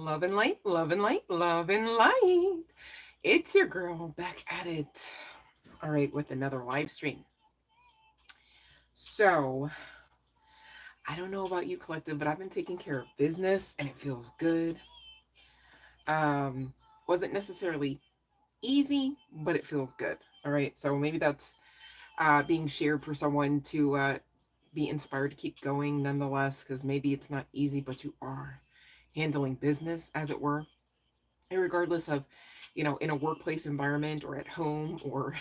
Love and light, love and light, love and light. It's your girl back at it. All right, with another live stream. So, I don't know about you, collective, but I've been taking care of business and it feels good. Wasn't necessarily easy, but it feels good. All right, so maybe that's being shared for someone to be inspired to keep going nonetheless, because maybe it's not easy, but you are handling business, as it were. And regardless of, in a workplace environment or at home or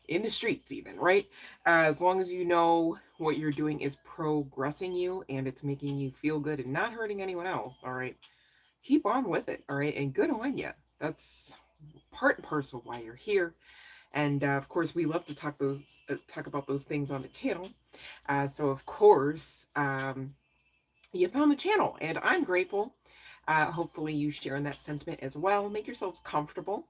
in the streets, even, right? As long as you know what you're doing is progressing you and it's making you feel good and not hurting anyone else, all right, keep on with it, all right? And good on you. That's part and parcel why you're here. And of course, we love to talk about those things on the channel. So of course, you found the channel, and I'm grateful. Hopefully, you share in that sentiment as well. Make yourselves comfortable.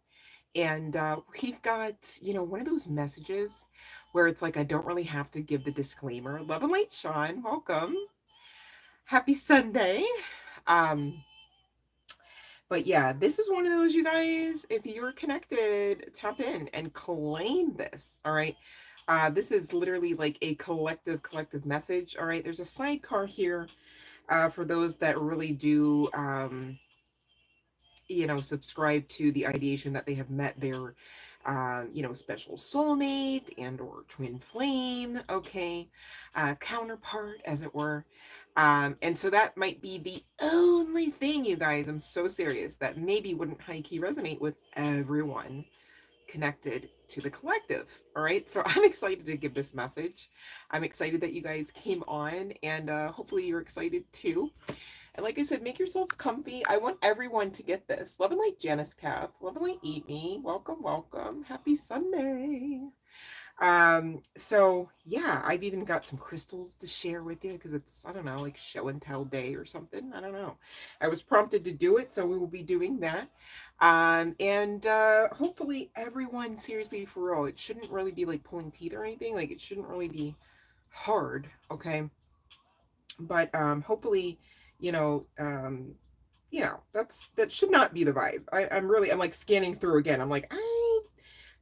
And we've got, one of those messages where it's like, I don't really have to give the disclaimer. Love and light, Sean. Welcome. Happy Sunday. Um, but yeah, this is one of those, you guys, if you're connected, tap in and claim this. All right. This is literally like a collective message. All right. There's a sidecar here for those that really do, subscribe to the ideation that they have met their, special soulmate and or twin flame, okay, counterpart, as it were. And so that might be the only thing, you guys, I'm so serious, that maybe wouldn't high key resonate with everyone connected to the collective. All right, so I'm excited to give this message. I'm excited that you guys came on, and hopefully you're excited too. And like I said, make yourselves comfy. I want everyone to get this. Love and light, Janice Kath. Love and light, Eat Me. Welcome, welcome. Happy Sunday. So yeah, I've even got some crystals to share with you because it's, I don't know, like show and tell day or something. I don't know. I was prompted to do it, so we will be doing that. And hopefully everyone, seriously, for real, it shouldn't really be like pulling teeth or anything. Like it shouldn't really be hard, okay? But hopefully, you know, um, that should not be the vibe. I'm like scanning through again. I'm like, I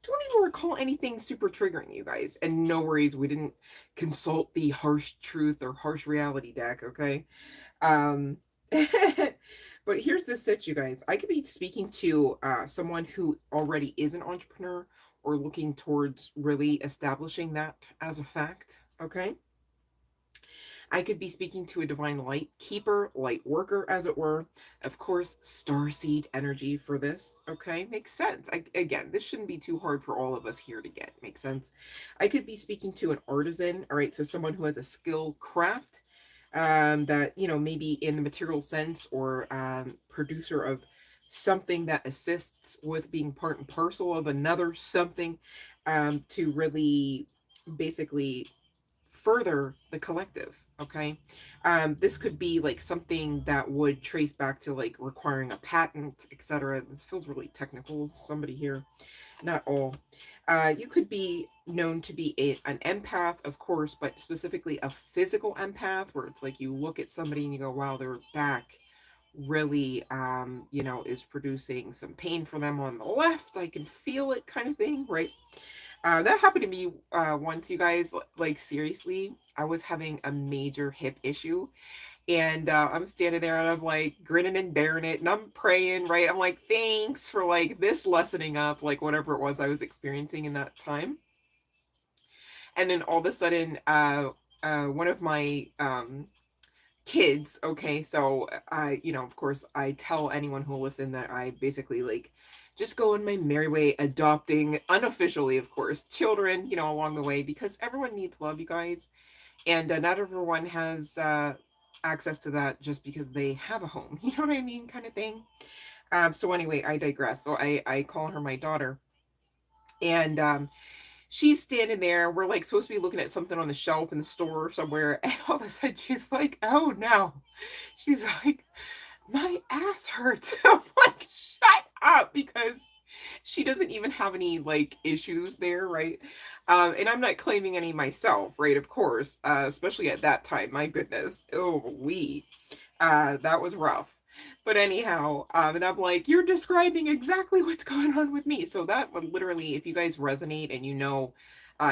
don't even recall anything super triggering, you guys. And no worries, we didn't consult the harsh truth or harsh reality deck, okay? Um, but here's the sit, you guys. I could be speaking to someone who already is an entrepreneur or looking towards really establishing that as a fact, okay? I could be speaking to a divine light keeper, light worker, as it were. Of course, starseed energy for this. Okay, makes sense. Again, this shouldn't be too hard for all of us here to get. Makes sense. I could be speaking to an artisan. All right, so someone who has a skill craft that, maybe in the material sense, or producer of something that assists with being part and parcel of another something, to really basically further the collective. Okay, this could be like something that would trace back to like requiring a patent, etc. This feels really technical. Somebody here, not all. You could be known to be an empath, of course, but specifically a physical empath, where it's like you look at somebody and you go, wow, their back really is producing some pain for them on the left. I can feel it, kind of thing, right? That happened to me once, you guys. Like, seriously, I was having a major hip issue. And I'm standing there and I'm like grinning and bearing it. And I'm praying, right? I'm like, thanks for like this lessening up, like whatever it was I was experiencing in that time. And then all of a sudden, one of my kids, okay, so I, of course, I tell anyone who will listen that I basically like just go on my merry way, adopting unofficially, of course, children, along the way, because everyone needs love, you guys. And not everyone has access to that just because they have a home. You know what I mean, kind of thing. So anyway, I digress. So I call her my daughter, and she's standing there. We're like supposed to be looking at something on the shelf in the store somewhere, and all of a sudden she's like, "Oh no!" She's like, "My ass hurts." I'm like, "Shut up," because she doesn't even have any like issues there, right? And I'm not claiming any myself, right? Of course, especially at that time. My goodness, oh, that was rough. But anyhow, and I'm like, you're describing exactly what's going on with me. So that would literally, if you guys resonate and you know,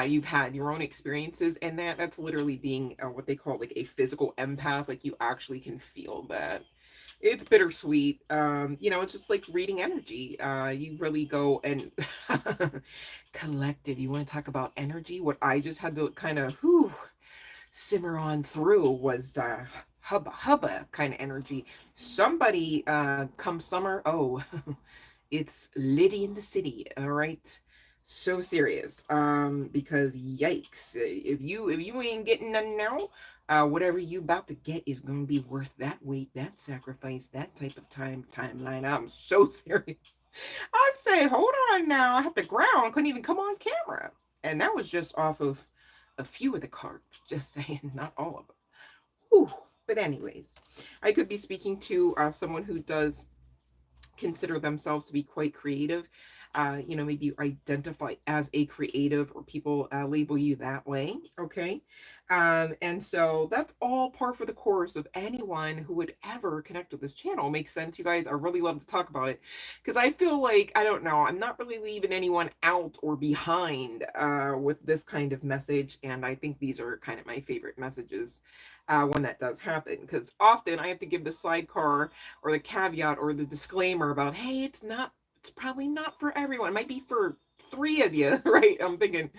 you've had your own experiences, and that's literally being what they call like a physical empath. Like you actually can feel that. It's bittersweet. You know, it's just like reading energy. You really go and collective. You want to talk about energy? What I just had to kind of simmer on through was hubba hubba kind of energy. Somebody come summer, oh, it's Liddy in the city, all right? So serious. Because yikes, if you ain't getting none now, whatever you about to get is gonna be worth that wait, that sacrifice, that type of timeline. I'm so serious. I say, hold on now. I have the ground, couldn't even come on camera. And that was just off of a few of the cards, just saying, not all of them. Whew. But anyways, I could be speaking to someone who does consider themselves to be quite creative. You know, maybe you identify as a creative or people label you that way. Okay. And so that's all par for the course of anyone who would ever connect with this channel. Makes sense, you guys? I really love to talk about it because I feel like, I don't know, I'm not really leaving anyone out or behind with this kind of message. And I think these are kind of my favorite messages when that does happen, because often I have to give the sidecar or the caveat or the disclaimer about, hey, it's probably not for everyone. It might be for 3 of you, right? I'm thinking,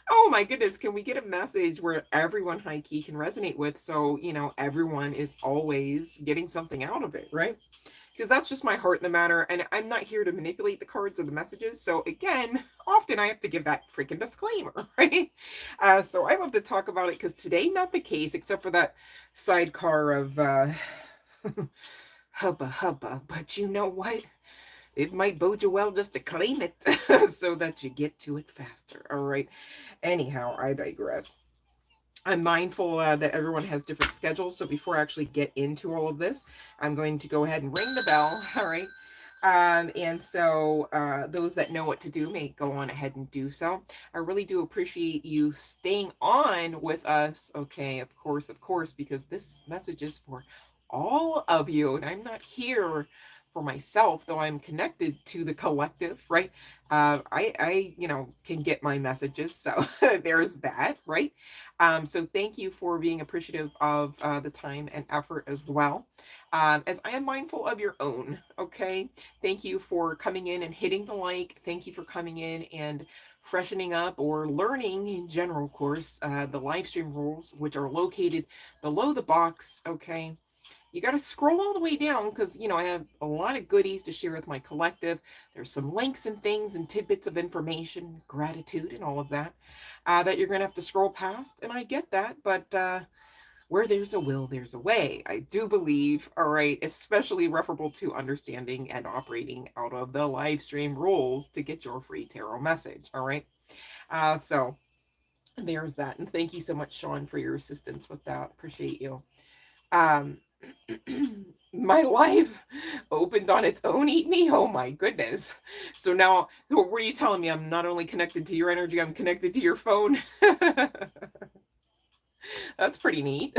oh my goodness, can we get a message where everyone high key can resonate with? So, you know, everyone is always getting something out of it, right? Because that's just my heart in the matter. And I'm not here to manipulate the cards or the messages. So again, often I have to give that freaking disclaimer, right? So I love to talk about it because today, not the case, except for that sidecar of hubba hubba. But you know what? It might bode you well just to claim it so that you get to it faster. All right. Anyhow, I digress. I'm mindful that everyone has different schedules. So before I actually get into all of this, I'm going to go ahead and ring the bell. All right. And so those that know what to do may go on ahead and do so. I really do appreciate you staying on with us. Okay, of course, because this message is for all of you. And I'm not here for myself, though I'm connected to the collective, right? I you know, can get my messages. So there's that, right? So thank you for being appreciative of the time and effort as well. As I am mindful of your own, okay? Thank you for coming in and hitting the like. Thank you for coming in and freshening up or learning in general course the live stream rules, which are located below the box, okay? You got to scroll all the way down because, you know, I have a lot of goodies to share with my collective. There's some links and things and tidbits of information, gratitude and all of that, that you're going to have to scroll past. And I get that, but where there's a will, there's a way. I do believe, all right, especially referable to understanding and operating out of the live stream rules to get your free tarot message, all right? So there's that. And thank you so much, Sean, for your assistance with that. Appreciate you. My life opened on its own, eat me. Oh my goodness. So now what are you telling me? I'm not only connected to your energy, I'm connected to your phone. That's pretty neat.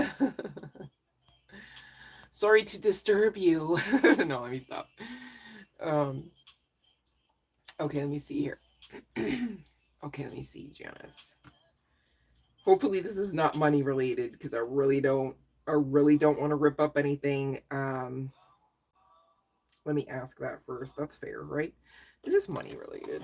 Sorry to disturb you. No, let me stop. Okay, let me see here. Okay, let me see, Janice. Hopefully this is not money related because I really don't want to rip up anything. Let me ask that first. That's fair, right? Is this money related?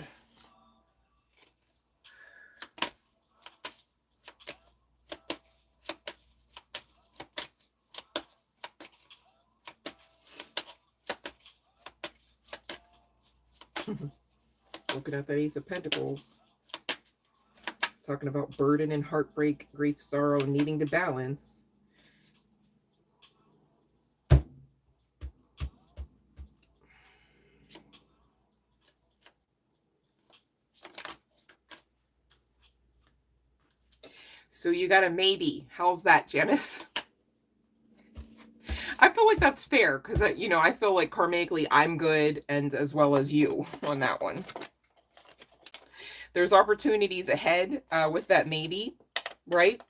Looking at that Ace of Pentacles. Talking about burden and heartbreak, grief, sorrow, needing to balance. So you got a maybe. How's that, Janice? I feel like that's fair because, you know, I feel like karmically I'm good and as well as you on that one. There's opportunities ahead with that maybe, right?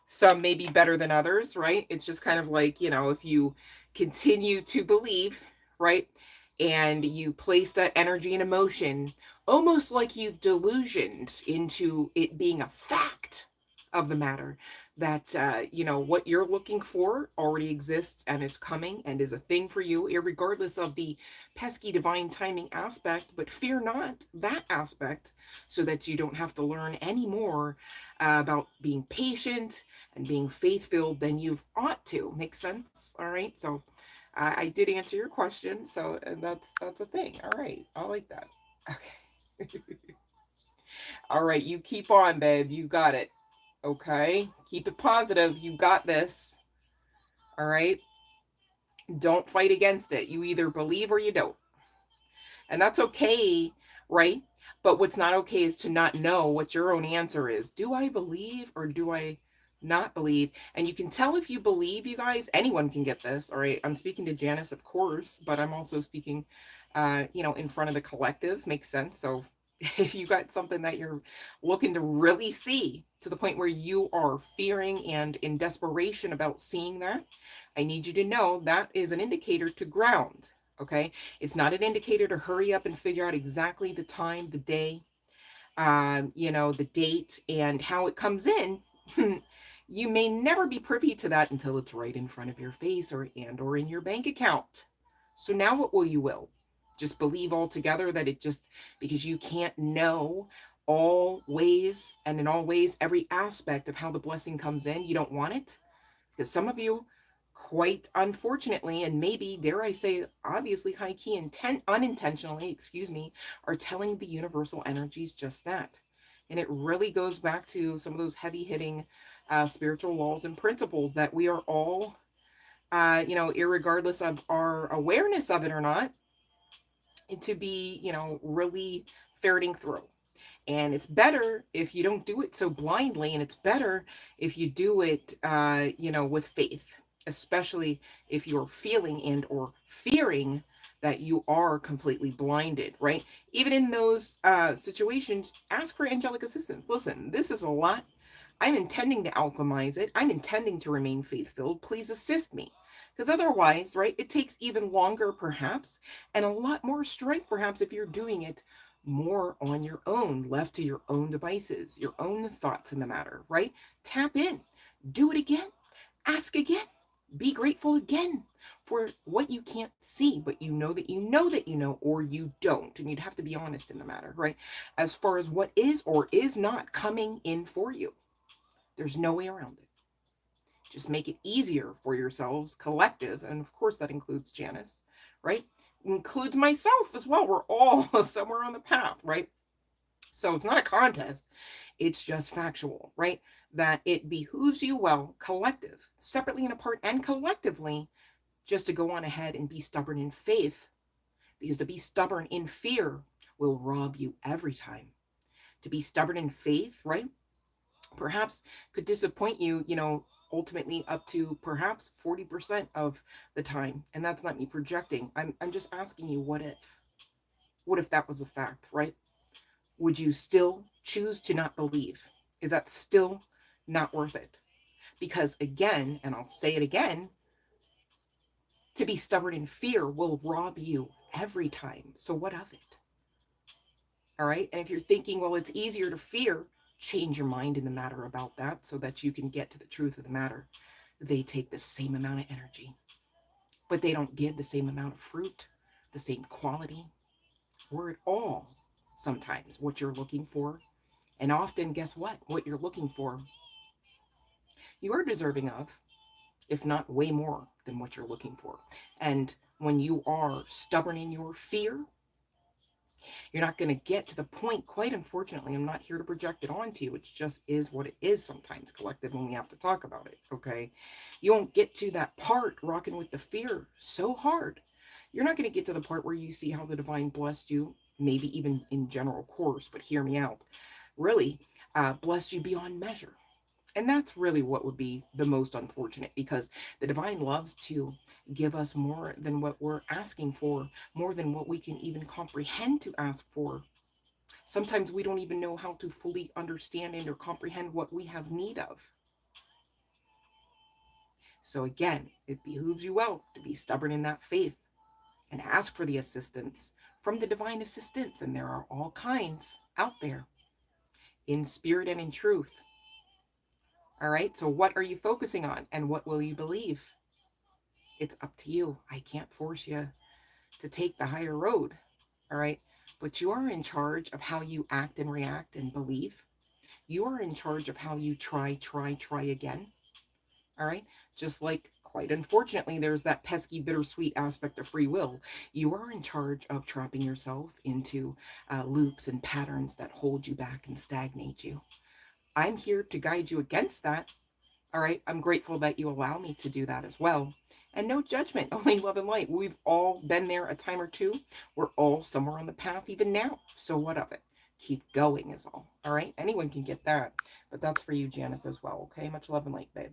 Some may be better than others, right? It's just kind of like, you know, if you continue to believe, right? And you place that energy and emotion almost like you've delusioned into it being a fact of the matter that, what you're looking for already exists and is coming and is a thing for you, regardless of the pesky divine timing aspect. But fear not that aspect, so that you don't have to learn any more about being patient and being faith filled than you ought to. Make sense? All right. So I did answer your question. So and that's a thing. All right. I like that. Okay. All right. You keep on, babe. You got it. Okay. Keep it positive. You got this. All right. Don't fight against it. You either believe or you don't. And that's okay, right? But what's not okay is to not know what your own answer is. Do I believe or do I not believe? And you can tell if you believe, you guys. Anyone can get this, all right? I'm speaking to Janice, of course, but I'm also speaking, in front of the collective. Makes sense. So if you got something that you're looking to really see to the point where you are fearing and in desperation about seeing that, I need you to know that is an indicator to ground. Okay. It's not an indicator to hurry up and figure out exactly the time, the day, the date and how it comes in. You may never be privy to that until it's right in front of your face or in your bank account. So now what will you will? Just believe altogether that it just, because you can't know all ways and in all ways every aspect of how the blessing comes in, you don't want it? Because some of you, quite unfortunately, and maybe, dare I say, obviously, high key, unintentionally, are telling the universal energies just that. And it really goes back to some of those heavy hitting spiritual laws and principles that we are all, irregardless of our awareness of it or not, to be, really ferreting through. And it's better if you don't do it so blindly, and it's better if you do it with faith, especially if you're feeling and or fearing that you are completely blinded, right? Even in those situations, ask for angelic assistance. Listen, this is a lot. I'm intending to alchemize it. I'm intending to remain faith-filled. Please assist me. Because otherwise, right, it takes even longer perhaps, and a lot more strength perhaps if you're doing it more on your own, left to your own devices, your own thoughts in the matter, right? Tap in, do it again, ask again, be grateful again for what you can't see, but you know that you know that you know, or you don't. And you'd have to be honest in the matter, right? As far as what is or is not coming in for you, there's no way around it. Just make it easier for yourselves, collective. And of course, that includes Janice, right? Includes myself as well. We're all somewhere on the path, right? So it's not a contest. It's just factual, right? That it behooves you well, collective, separately and apart and collectively, just to go on ahead and be stubborn in faith. Because to be stubborn in fear will rob you every time. To be stubborn in faith, right? Perhaps could disappoint you, ultimately up to perhaps 40% of the time. And that's not me projecting. I'm just asking you, what if? What if that was a fact, right? Would you still choose to not believe? Is that still not worth it? Because again, and I'll say it again, to be stubborn in fear will rob you every time. So what of it? All right. And if you're thinking, well, it's easier to fear, change your mind in the matter about that so that you can get to the truth of the matter. They take the same amount of energy, but they don't give the same amount of fruit, the same quality, or at all sometimes what you're looking for. And often, guess what? What you're looking for, you are deserving of, if not way more than what you're looking for. And when you are stubborn in your fear, you're not going to get to the point, quite unfortunately. I'm not here to project it onto you. It just is what it is sometimes, collective, when we have to talk about it, okay? You won't get to that part, rocking with the fear so hard. You're not going to get to the part where you see how the divine blessed you, maybe even in general course, but hear me out. Really, blessed you beyond measure. And that's really what would be the most unfortunate, because the divine loves to give us more than what we're asking for, more than what we can even comprehend to ask for. Sometimes we don't even know how to fully understand and or comprehend what we have need of. So again, it behooves you well to be stubborn in that faith and ask for the assistance from the divine assistance. And there are all kinds out there in spirit and in truth. All right. So what are you focusing on and what will you believe? It's up to you. I can't force you to take the higher road. All right. But you are in charge of how you act and react and believe. You are in charge of how you try again. All right. Just like, quite unfortunately, there's that pesky, bittersweet aspect of free will. You are in charge of trapping yourself into loops and patterns that hold you back and stagnate you. I'm here to guide you against that. All right. I'm grateful that you allow me to do that as well. And no judgment, only love and light. We've all been there a time or two. We're all somewhere on the path, even now. So what of it? Keep going, is all. All right. Anyone can get that. But that's for you, Janice, as well. Okay. Much love and light, babe.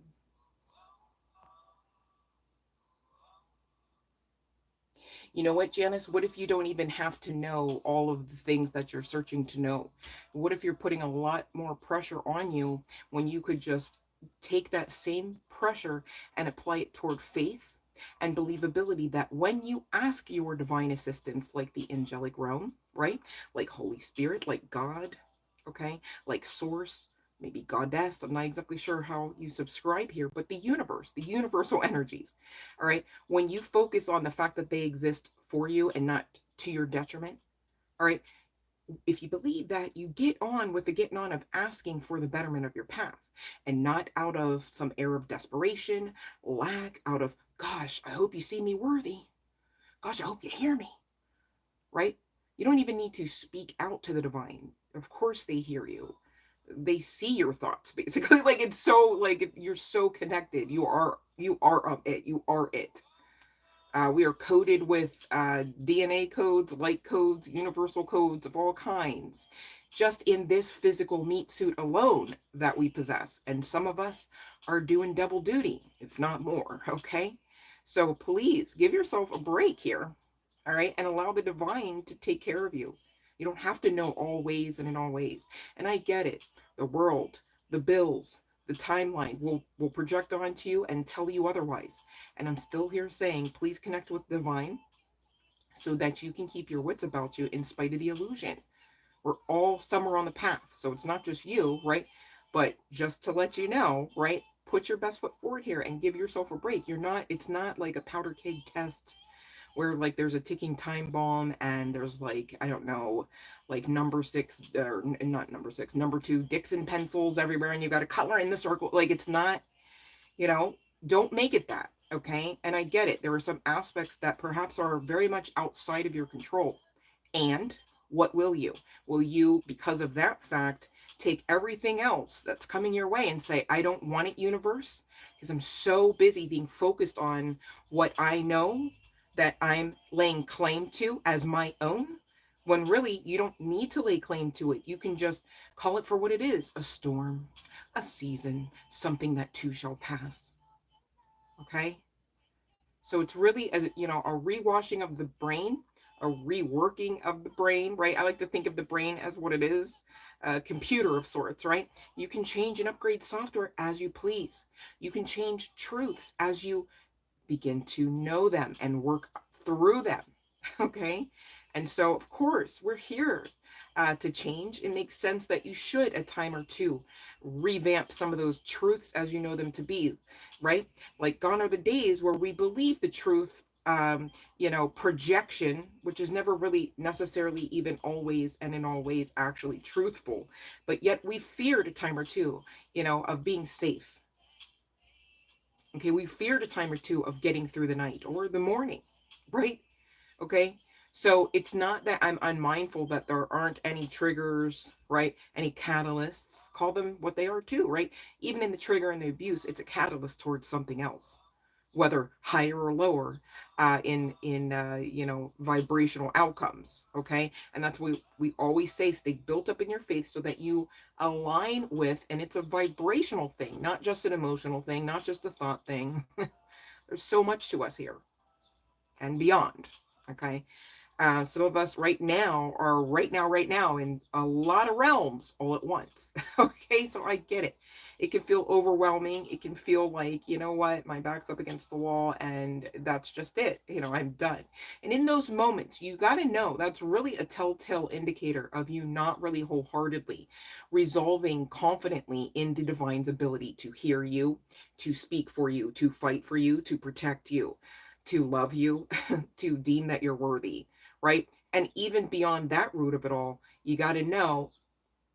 You know what, Janice? What if you don't even have to know all of the things that you're searching to know? What if you're putting a lot more pressure on you when you could just take that same pressure and apply it toward faith and believability, that when you ask your divine assistance, like the angelic realm, right? Like Holy Spirit, like God, okay? Like Source, maybe Goddess, I'm not exactly sure how you subscribe here, but the universe, the universal energies, all right? When you focus on the fact that they exist for you and not to your detriment, all right? If you believe that, you get on with the getting on of asking for the betterment of your path, and not out of some air of desperation, lack, out of, gosh, I hope you see me worthy. Gosh, I hope you hear me, right? You don't even need to speak out to the divine. Of course they hear you. They see your thoughts, basically. Like, it's so, like, you're so connected. You are of it. You are it. We are coded with DNA codes, light codes, universal codes of all kinds, just in this physical meat suit alone that we possess. And some of us are doing double duty, if not more. Okay. So please give yourself a break here. All right. And allow the divine to take care of you. You don't have to know all ways and in all ways. And I get it. The world, the bills, the timeline will project onto you and tell you otherwise. And I'm still here saying, please connect with divine so that you can keep your wits about you in spite of the illusion. We're all somewhere on the path. So it's not just you, right? But just to let you know, right? Put your best foot forward here and give yourself a break. It's not like a powder keg test where, like, there's a ticking time bomb and there's, like, I don't know, like number six, or not number six, number two Dixon pencils everywhere and you got to color in the circle. Like, it's not, you know, don't make it that. Okay. And I get it. There are some aspects that perhaps are very much outside of your control. And what will you? Will you, because of that fact, take everything else that's coming your way and say, I don't want it, universe, because I'm so busy being focused on what I know that I'm laying claim to as my own? When really you don't need to lay claim to it. You can just call it for what it is: a storm, a season, something that too shall pass. Okay? So it's really a rewashing of the brain, a reworking of the brain, right? I like to think of the brain as what it is, a computer of sorts, right? You can change and upgrade software as you please. You can change truths as you begin to know them and work through them. Okay. And so, of course, we're here to change. It makes sense that you should, a time or two, revamp some of those truths as you know them to be, right? Like, gone are the days where we believe the truth, projection, which is never really necessarily even always and in all ways actually truthful, but yet we feared a time or two, of being safe. Okay, we feared a time or two of getting through the night or the morning, right? Okay, so it's not that I'm unmindful that there aren't any triggers, right? Any catalysts, call them what they are too, right? Even in the trigger and the abuse, it's a catalyst towards something else, whether higher or lower, in vibrational outcomes. Okay, and that's what we always say: stay built up in your faith so that you align with, and it's a vibrational thing, not just an emotional thing, not just a thought thing. There's so much to us here and beyond. Okay, Some of us right now are right now in a lot of realms all at once. Okay, so I get it. It can feel overwhelming. It can feel like, you know what, my back's up against the wall and that's just it. You know, I'm done. And in those moments, you got to know that's really a telltale indicator of you not really wholeheartedly resolving confidently in the divine's ability to hear you, to speak for you, to fight for you, to protect you, to love you, to deem that you're worthy, right? And even beyond that root of it all, you got to know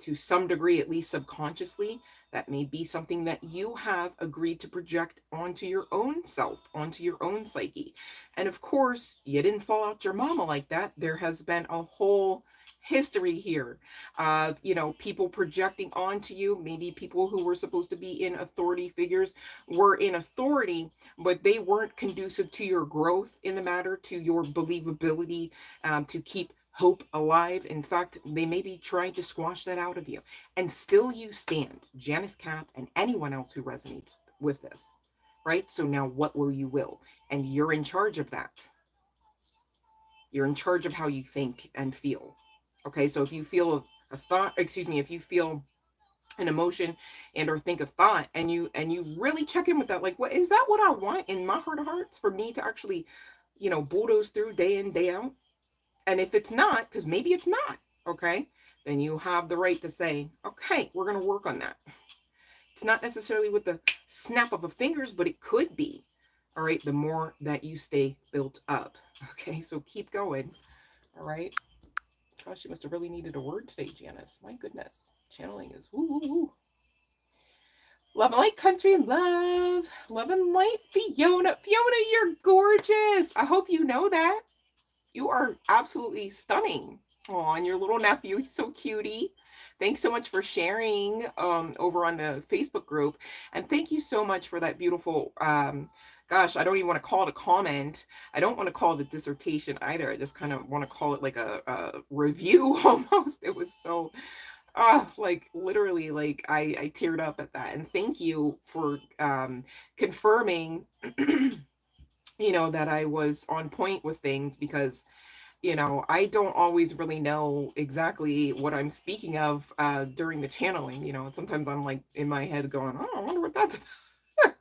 to some degree, at least subconsciously, that may be something that you have agreed to project onto your own self, onto your own psyche. And of course, you didn't fall out your mama like that. There has been a whole history here of, you know, people projecting onto you. Maybe people who were supposed to be in authority figures were in authority, but they weren't conducive to your growth in the matter, to your believability, to keep hope alive. In fact, they may be trying to squash that out of you. And still you stand, Janice Cap and anyone else who resonates with this, right? So now what will you will? And you're in charge of that. You're in charge of how you think and feel. Okay, so if you feel a thought, excuse me, if you feel an emotion and or think a thought and you really check in with that, like, what is that, what I want in my heart of hearts for me to actually, you know, bulldoze through day in, day out? And if it's not, because maybe it's not, okay, then you have the right to say, okay, we're going to work on that. It's not necessarily with the snap of a fingers, but it could be. All right, the more that you stay built up. Okay, so keep going. All right. Gosh, you must have really needed a word today, Janice. My goodness. Channeling is woo woo woo. Love and light, country and love. Love and light, Fiona. Fiona, you're gorgeous. I hope you know that. You are absolutely stunning. Oh, and your little nephew, he's so cutie. Thanks so much for sharing over on the Facebook group. And thank you so much for that beautiful, gosh, I don't even want to call it a comment. I don't want to call it a dissertation either. I just kind of want to call it like a review almost. It was so, like literally, like I teared up at that. And thank you for confirming, you know, that I was on point with things, because you know, I don't always really know exactly what I'm speaking of during the channeling, you know, and sometimes I'm like in my head going, oh, I wonder what that's about.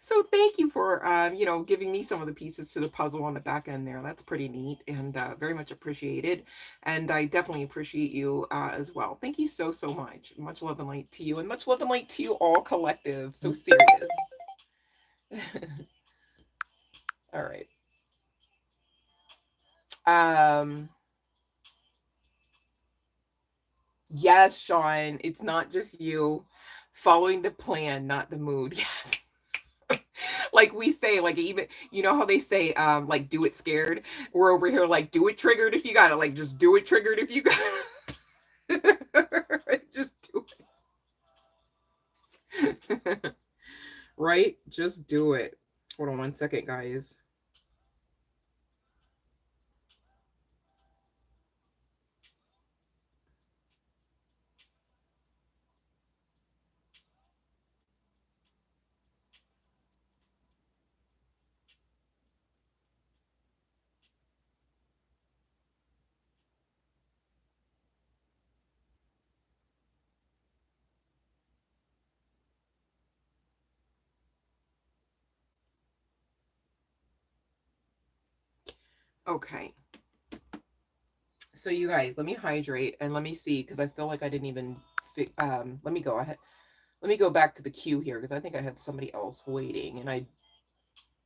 So thank you for, you know, giving me some of the pieces to the puzzle on the back end there. That's pretty neat and very much appreciated. And I definitely appreciate you as well. Thank you so, so much. Much love and light to you, and much love and light to you all collective. So serious. All right. Yes, Sean, it's not just you following the plan, not the mood. Yes. Like we say, like even, you know how they say, like do it scared. We're over here like do it triggered if you got it. Like just do it triggered if you got it. Just do it. Right? Just do it. Hold on one second, guys. Okay. So you guys, let me hydrate and let me see, because I feel like I didn't even let me go ahead. Let me go back to the queue here, because I think I had somebody else waiting and I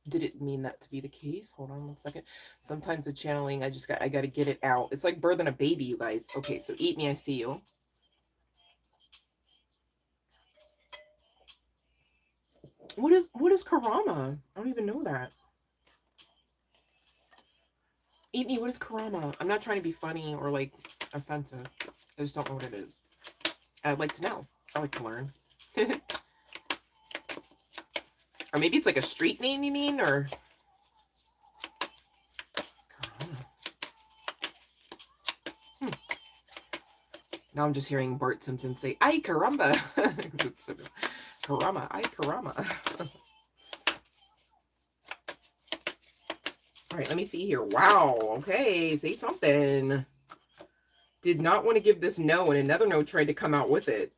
didn't mean that to be the case. Hold on one second. Sometimes the channeling, I got to get it out. It's like birthing a baby, you guys. Okay, so eat me, I see you. What is Karama? I don't even know that. Eat me, what is Karama? I'm not trying to be funny or like offensive. I just don't know what it is. I'd like to know. I like to learn. Or maybe it's like a street name, you mean? Or now I'm just hearing Bart Simpson say, "Ay caramba!" It's so good. Karama, ay carama. All right, let me see here. Wow. Okay, say something. Did not want to give this no, and another no tried to come out with it.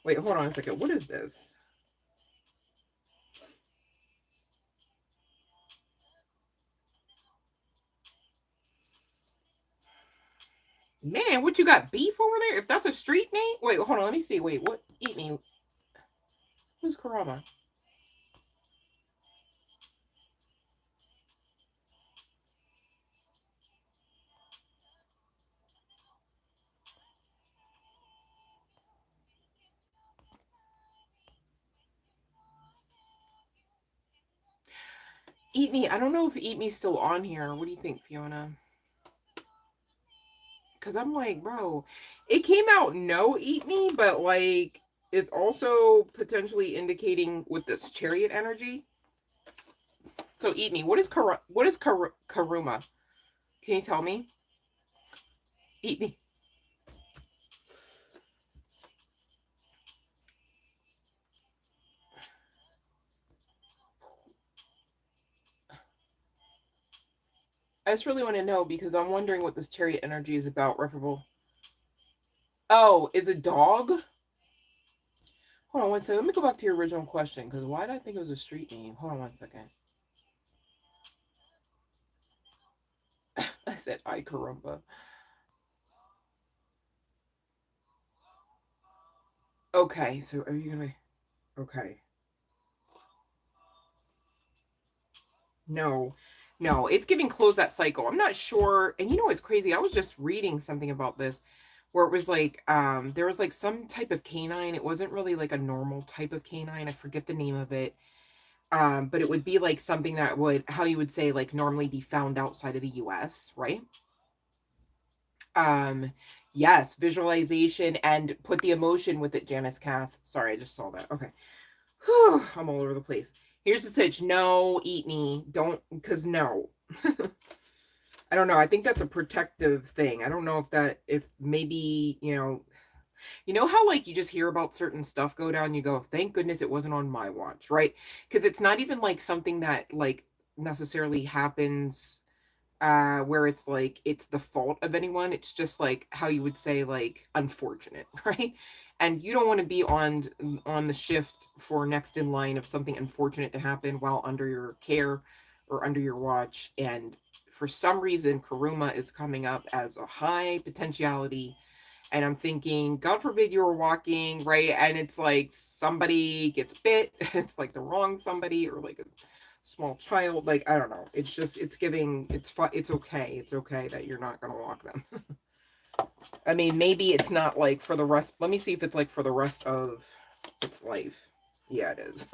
Wait, hold on a second. What is this? Man, what you got? Beef over there? If that's a street name? Wait, hold on. Let me see. Wait, what? Eat me. Who's Karama? Eat Me. I don't know if Eat Me's still on here. What do you think, Fiona? Because I'm like, bro, it came out no Eat Me, but like, it's also potentially indicating with this chariot energy. So Eat Me. What is Karuma? Can you tell me? Eat Me. I just really want to know because I'm wondering what this chariot energy is about, referable. Oh, is a dog? Hold on one second. Let me go back to your original question because why did I think it was a street name? Hold on one second. I said I carumba. Okay, so are you gonna? Okay. No, no, it's giving close that cycle. I'm not sure. And you know what's crazy? I was just reading something about this where it was like there was like some type of canine. It wasn't really like a normal type of canine. I forget the name of it. But it would be like something that would, how you would say, like normally be found outside of the US, right? Um, yes, visualization and put the emotion with it, Janice Kath. Sorry, I just saw that. Okay. Whew, I'm all over the place. Here's the sitch. No, eat me. Don't, because no. I don't know. I think that's a protective thing. I don't know if that, if maybe, you know how like you just hear about certain stuff go down, you go, thank goodness it wasn't on my watch, right? Because it's not even like something that like necessarily happens where it's like it's the fault of anyone. It's just like how you would say like unfortunate, right? And you don't want to be on the shift for next in line of something unfortunate to happen while under your care or under your watch. And for some reason Karuma is coming up as a high potentiality, and I'm thinking, God forbid you were walking, right? And it's like somebody gets bit, it's like the wrong somebody, or like a small child. Like, I don't know. It's just, it's giving, it's fun. It's okay. It's okay that you're not going to walk them. I mean, maybe it's not like for the rest. Let me see if it's like for the rest of its life. Yeah, it is.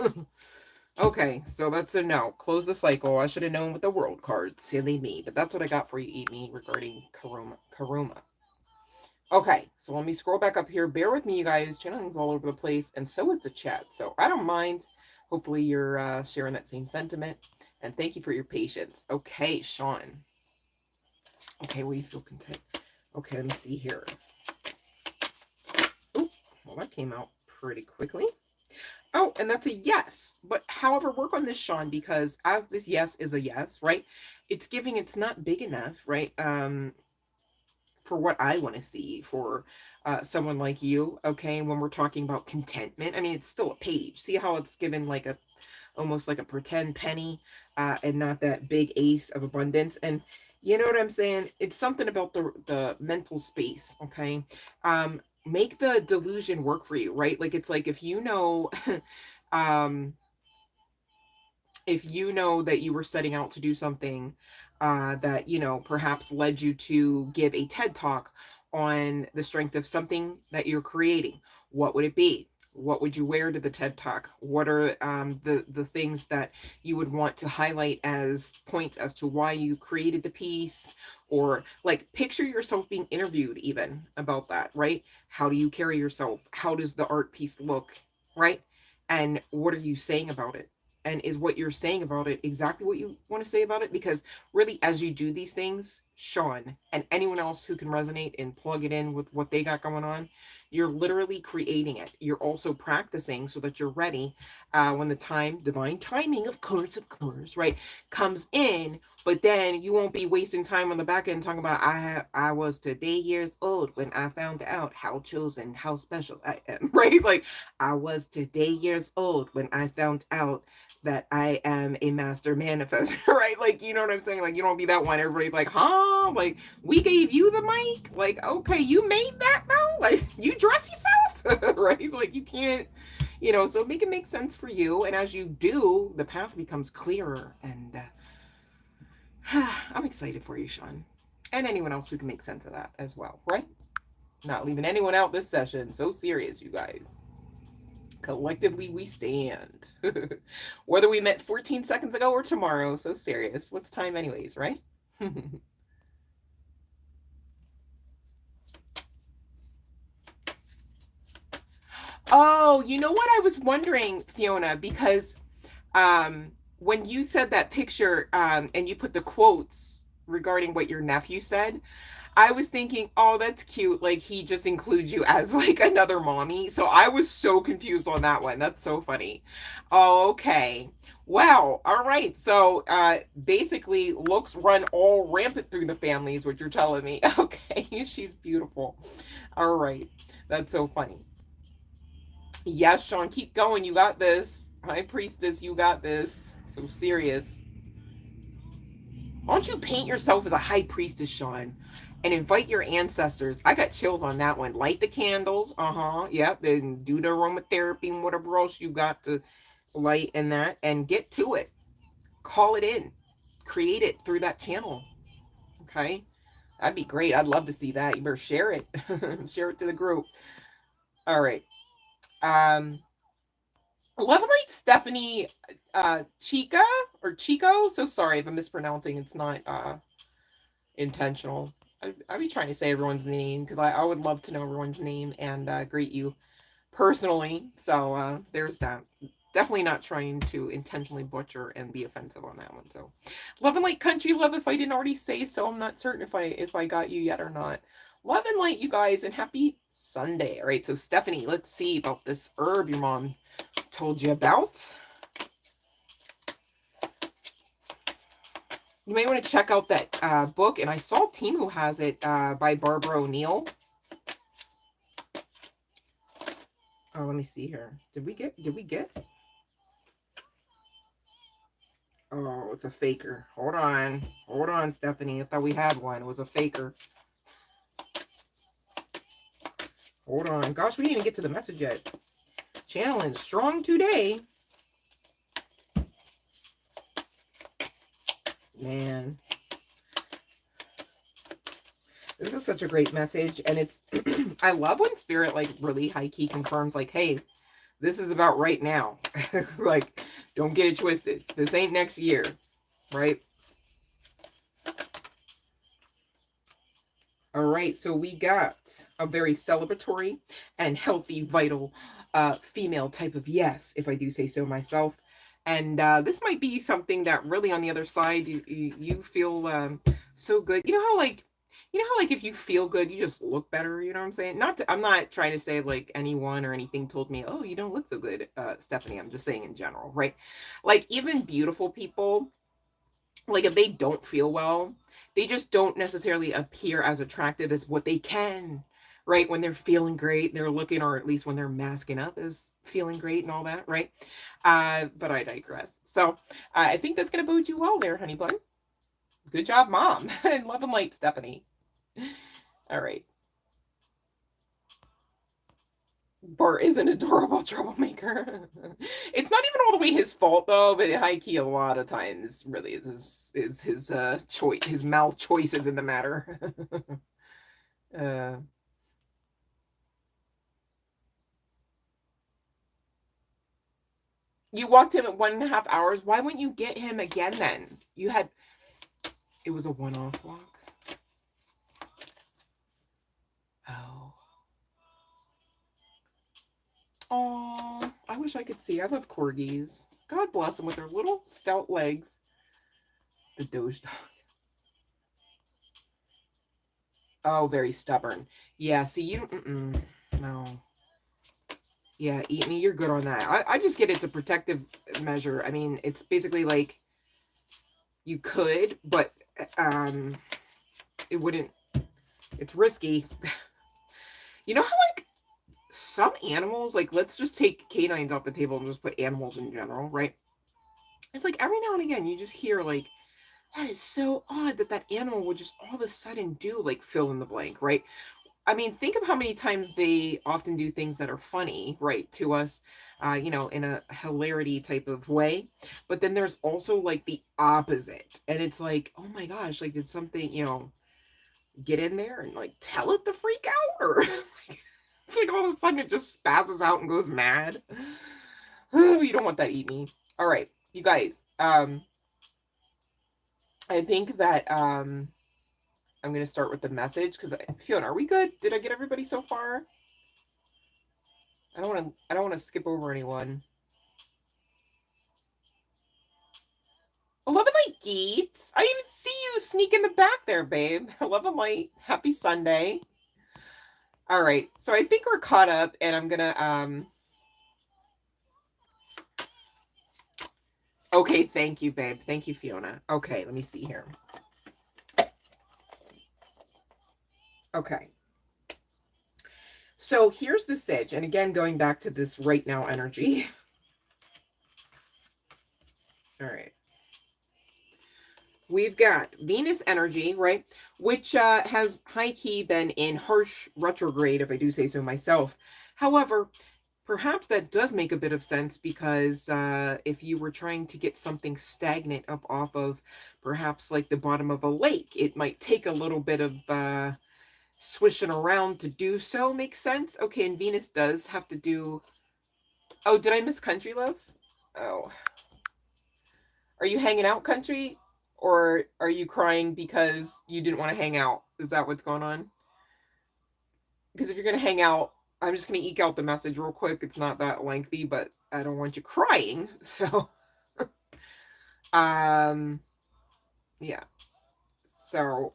Okay, so that's a no. Close the cycle. I should have known with the world card. Silly me. But that's what I got for you, Eat Me, regarding Karuma. Okay, so let me scroll back up here. Bear with me, you guys. Channeling's all over the place, and so is the chat. So I don't mind. Hopefully you're sharing that same sentiment. And thank you for your patience. Okay, Sean. Okay, will you feel content? Okay, let me see here. Oh, well, that came out pretty quickly. Oh, and that's a yes. But however, work on this, Sean, because as this yes is a yes, right? It's giving, it's not big enough, right? For what I want to see for someone like you, okay, when we're talking about contentment. I mean, it's still a page. See how it's given like a almost like a pretend penny and not that big ace of abundance. And you know what I'm saying? It's something about the mental space, okay? Make the delusion work for you, right? Like it's like um if you know that you were setting out to do something that, perhaps led you to give a TED talk on the strength of something that you're creating, what would it be? What would you wear to the TED talk? What are the things that you would want to highlight as points as to why you created the piece? Or like picture yourself being interviewed even about that, right? How do you carry yourself? How does the art piece look, right? And what are you saying about it? And is what you're saying about it exactly what you want to say about it? Because really, as you do these things, Sean, and anyone else who can resonate and plug it in with what they got going on, you're literally creating it. You're also practicing so that you're ready when the time, divine timing, of course, right, comes in. But then you won't be wasting time on the back end talking about I was today years old when I found out how chosen, how special I am, right? Like I was today years old when I found out that I am a master manifestor, right? Like, you know what I'm saying? Like, you don't be that one. Everybody's like, huh? Like, we gave you the mic? Like, okay, you made that though? Like, you dress yourself, right? Like, you can't, you know, so make it make sense for you. And as you do, the path becomes clearer. And I'm excited for you, Sean. And anyone else who can make sense of that as well, right? Not leaving anyone out this session. So serious, you guys. Collectively we stand. Whether we met 14 seconds ago or tomorrow, so serious. What's time anyways, right? Oh, you know what I was wondering, Fiona, because when you said that picture and you put the quotes regarding what your nephew said, I was thinking, oh, that's cute. Like he just includes you as like another mommy. So I was so confused on that one. That's so funny. Oh, okay. Wow. All right. So basically looks run all rampant through the family is what you're telling me. Okay. She's beautiful. All right. That's so funny. Yes, Sean, keep going. You got this. High Priestess, you got this. So serious. Why don't you paint yourself as a High Priestess, Sean? And invite your ancestors. I got chills on that one. Light the candles. Yep. Then do the aromatherapy and whatever else you got to light in that. And get to it. Call it in. Create it through that channel. Okay? That'd be great. I'd love to see that. You better share it. Share it to the group. All right. Love Light Stephanie Chica or Chico. So sorry if I'm mispronouncing. It's not intentional. I'd be trying to say everyone's name because I would love to know everyone's name and greet you personally. So there's that. Definitely not trying to intentionally butcher and be offensive on that one. So Love and Light Country Love, if I didn't already say so, I'm not certain if I got you yet or not. Love and light, you guys, and happy Sunday. All right, so Stephanie, let's see about this herb your mom told you about. You may want to check out that book, and I saw Timu has it by Barbara O'Neill. Oh, let me see here. Did we get? Oh, it's a faker. Hold on, Stephanie. I thought we had one. It was a faker. Hold on. Gosh, we didn't even get to the message yet. Channeling strong today. Man. This is such a great message. And it's, I love when Spirit like really high key confirms like, hey, this is about right now. Like, don't get it twisted. This ain't next year, right? All right, so we got a very celebratory and healthy, vital female type of yes, if I do say so myself. And this might be something that really on the other side, you feel so good. You know how like if you feel good, you just look better, you know what I'm saying? I'm not trying to say like anyone or anything told me, oh, you don't look so good, Stephanie. I'm just saying in general, right? Like even beautiful people, like if they don't feel well, they just don't necessarily appear as attractive as what they can, right? When they're feeling great, they're looking, or at least when they're masking up as feeling great and all that, right? But I digress. So I think that's going to bode you well there, honey bun. Good job, mom. And love and light, Stephanie. All right. Bart is an adorable troublemaker. It's not even all the way his fault though, but high key a lot of times really is his choice, his mal choices in the matter. You walked him at 1.5 hours. Why wouldn't you get him again then? It was a one-off walk. Oh, I wish I could see. I love corgis. God bless them with their little stout legs. The Doge dog. Oh, very stubborn. Yeah, see, you no. Yeah, eat me. You're good on that. I just get it's a protective measure. I mean, it's basically like you could, but it wouldn't, it's risky. You know how like some animals, like let's just take canines off the table and just put animals in general, right? It's like every now and again you just hear like, that is so odd that that animal would just all of a sudden do like fill in the blank, right? I mean, think of how many times they often do things that are funny, right, to us, you know, in a hilarity type of way. But then there's also like the opposite. And it's like, oh my gosh, like did something, you know, get in there and like tell it to freak out? Or it's like all of a sudden it just spazzes out and goes mad. Oh, you don't want that, eat me. All right, you guys. I think that I'm going to start with the message because Fiona, are we good? Did I get everybody so far? I don't want to skip over anyone. 11 Light Geets. I didn't even see you sneak in the back there, babe. 11 Light. Happy Sunday. All right. So I think we're caught up and I'm going to okay, thank you, babe. Thank you, Fiona. Okay, let me see here. Okay. So here's the sitch. And again, going back to this right now energy. All right. We've got Venus energy, right? Which has high-key been in harsh retrograde, if I do say so myself. However, perhaps that does make a bit of sense because if you were trying to get something stagnant up off of perhaps like the bottom of a lake, it might take a little bit of swishing around to do so. Makes sense? Okay, and Venus does have to do... Oh, did I miss country, love? Oh. Are you hanging out, country? Or are you crying because you didn't want to hang out? Is that what's going on? Because if you're going to hang out, I'm just going to eke out the message real quick. It's not that lengthy, but I don't want you crying. So, yeah. So,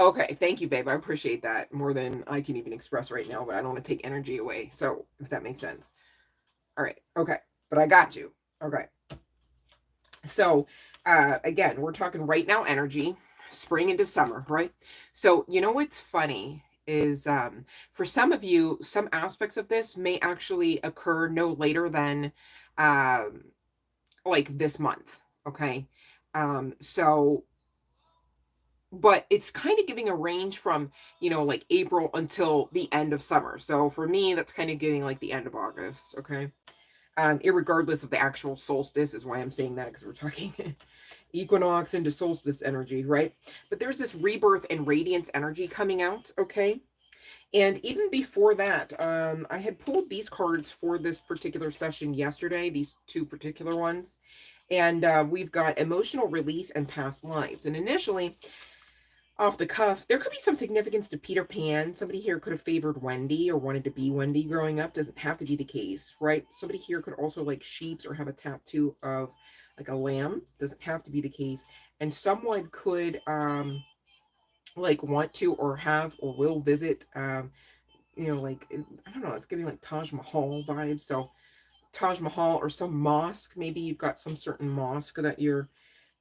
okay. Thank you, babe. I appreciate that more than I can even express right now, but I don't want to take energy away. So, if that makes sense. All right. Okay. But I got you. Okay. So, again, we're talking right now energy, spring into summer, right? So, you know what's funny is for some of you, some aspects of this may actually occur no later than um, like this month, okay? So, but it's kind of giving a range from, you know, like April until the end of summer. So for me, that's kind of giving like the end of August, okay? Irregardless of the actual solstice is why I'm saying that, because we're talking equinox into solstice energy, right? But there's this rebirth and radiance energy coming out, okay? And even before that, I had pulled these cards for this particular session yesterday, these two particular ones. And we've got emotional release and past lives. And initially, off the cuff, there could be some significance to Peter Pan. Somebody here could have favored Wendy or wanted to be Wendy growing up. Doesn't have to be the case, right? Somebody here could also like sheeps or have a tattoo of like a lamb. Doesn't have to be the case. And someone could like want to or have or will visit you know, like I don't know, it's giving like Taj Mahal vibes. So Taj Mahal or some mosque. Maybe you've got some certain mosque that you're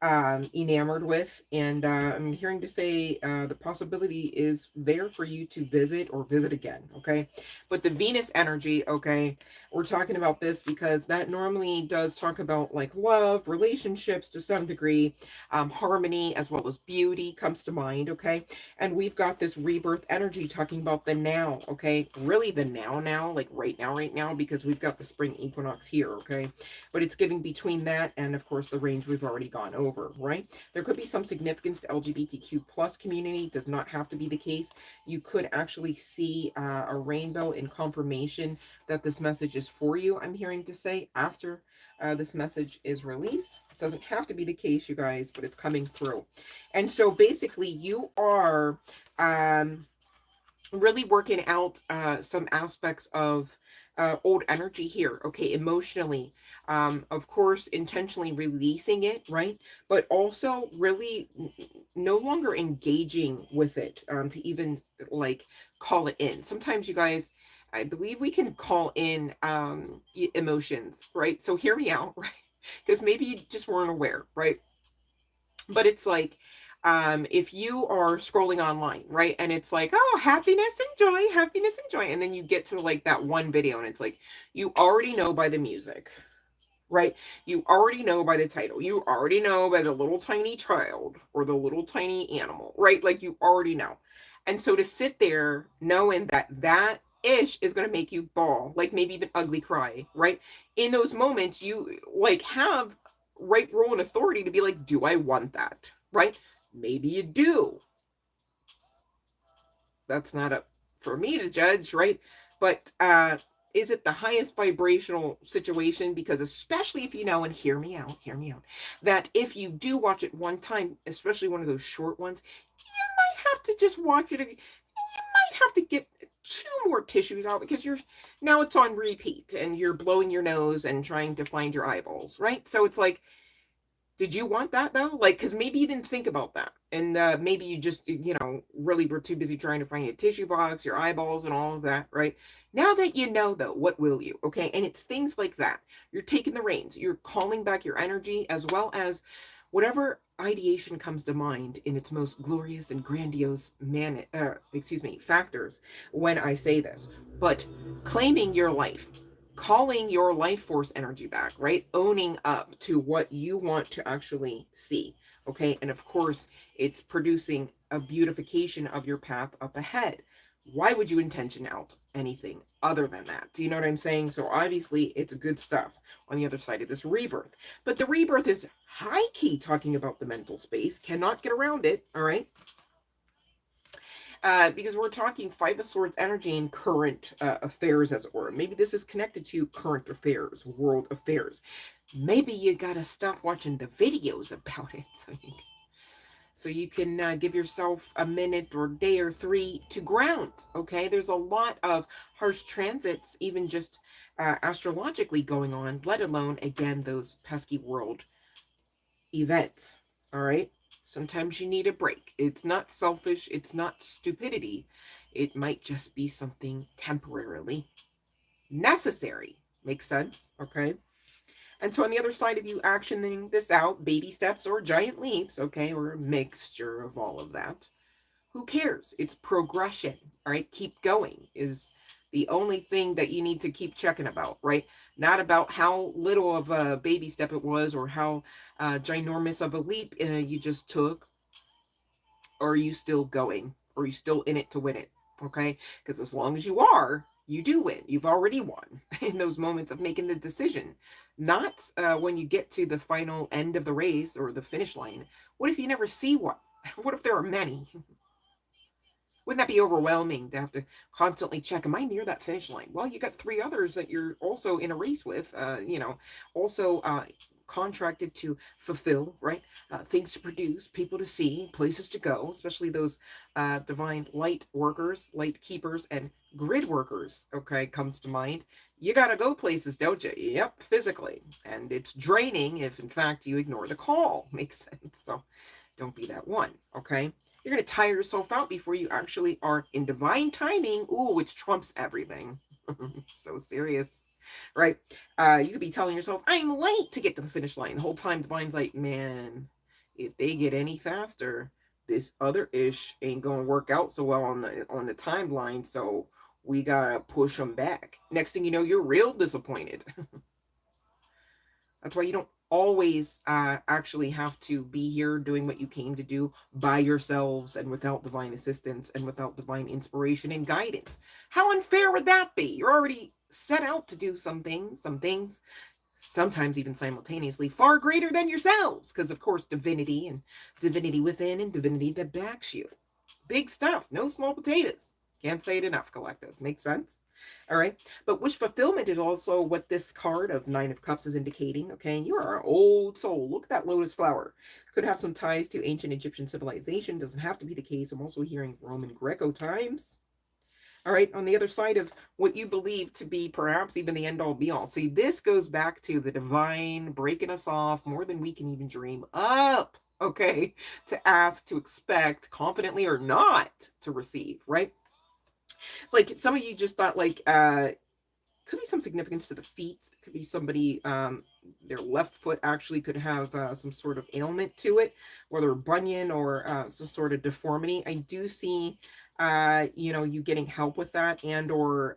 enamored with, and I'm hearing to say the possibility is there for you to visit or visit again, okay? But the Venus energy, okay, we're talking about this because that normally does talk about like love, relationships to some degree, harmony, as well as beauty comes to mind, okay? And we've got this rebirth energy talking about the now, okay? Really the now, like right now, because we've got the spring equinox here, okay? But it's giving between that and of course the range we've already gone over, right? There could be some significance to LGBTQ plus community. Does not have to be the case. You could actually see a rainbow in confirmation that this message is for you, I'm hearing to say, after this message is released. Doesn't have to be the case, you guys, but it's coming through. And so basically you are really working out some aspects of old energy here, okay, emotionally. Of course, intentionally releasing it, right? But also really no longer engaging with it to even like call it in. Sometimes you guys, I believe we can call in emotions, right? So hear me out, right? Because maybe you just weren't aware, right? But it's like if you are scrolling online, right, and it's like, oh, happiness and joy, and then you get to like that one video and it's like you already know by the music, right? You already know by the title, you already know by the little tiny child or the little tiny animal, right? Like you already know. And so to sit there knowing that that ish is going to make you bawl, like maybe even ugly cry, right? In those moments you like have right role and authority to be like, do I want that, right? Maybe you do. That's not up for me to judge, right? But is it the highest vibrational situation? Because especially if you know, and hear me out, that if you do watch it one time, especially one of those short ones, you might have to just watch it. You might have to get two more tissues out because you're now it's on repeat and you're blowing your nose and trying to find your eyeballs, right? So it's like, did you want that though? Like, because maybe you didn't think about that. And maybe you just, really were too busy trying to find your tissue box, your eyeballs, and all of that, right? Now that you know, though, what will you? Okay. And it's things like that. You're taking the reins, you're calling back your energy, as well as whatever ideation comes to mind in its most glorious and grandiose factors when I say this. But claiming your life, calling your life force energy back, right? Owning up to what you want to actually see. Okay. And of course, it's producing a beautification of your path up ahead. Why would you intention out anything other than that? Do you know what I'm saying? So obviously, it's good stuff on the other side of this rebirth. But the rebirth is high key talking about the mental space. Cannot get around it. All right. Because we're talking Five of Swords energy and current affairs, as it were. Maybe this is connected to current affairs, world affairs. Maybe you gotta stop watching the videos about it so you can give yourself a minute or day or three to ground. Okay, there's a lot of harsh transits, even just astrologically going on, let alone again those pesky world events. All right. Sometimes you need a break. It's not selfish. It's not stupidity. It might just be something temporarily necessary. Makes sense? Okay. And so on the other side of you actioning this out, baby steps or giant leaps, okay, or a mixture of all of that, who cares? It's progression, all right? Keep going is the only thing that you need to keep checking about, right? Not about how little of a baby step it was or how ginormous of a leap you just took. Or are you still going? Or are you still in it to win it? Okay? Because as long as you are, you do win. You've already won in those moments of making the decision. Not when you get to the final end of the race or the finish line. What if you never see one? What if there are many? Wouldn't that be overwhelming to have to constantly check, am I near that finish line? Well, you got three others that you're also in a race with, also contracted to fulfill, right? Things to produce, people to see, places to go, especially those divine light workers, light keepers, and grid workers, okay, comes to mind. You got to go places, don't you? Yep, physically. And it's draining if, in fact, you ignore the call. Makes sense. So don't be that one, okay? You're going to tire yourself out before you actually are in divine timing. Ooh, which trumps everything. So serious, right? You could be telling yourself, I'm late to get to the finish line. The whole time divine's like, man, if they get any faster, this other ish ain't going to work out so well on the timeline. So we got to push them back. Next thing you know, you're real disappointed. That's why you don't always actually have to be here doing what you came to do by yourselves and without divine assistance and without divine inspiration and guidance. How unfair would that be? You're already set out to do some things, sometimes even simultaneously, far greater than yourselves. Because, of course, divinity and divinity within and divinity that backs you. Big stuff, no small potatoes. Can't say it enough, collective. Makes sense? All right. But wish fulfillment is also what this card of Nine of Cups is indicating. Okay. You are an old soul. Look at that lotus flower. Could have some ties to ancient Egyptian civilization. Doesn't have to be the case. I'm also hearing Roman Greco times. All right, on the other side of what you believe to be perhaps even the end all be all. See, this goes back to the divine breaking us off more than we can even dream up. Okay, to ask, to expect, confidently or not to receive, right? It's like some of you just thought, like, could be some significance to the feet. Could be somebody, their left foot actually could have some sort of ailment to it, whether a bunion or some sort of deformity. I do see, you getting help with that, and or,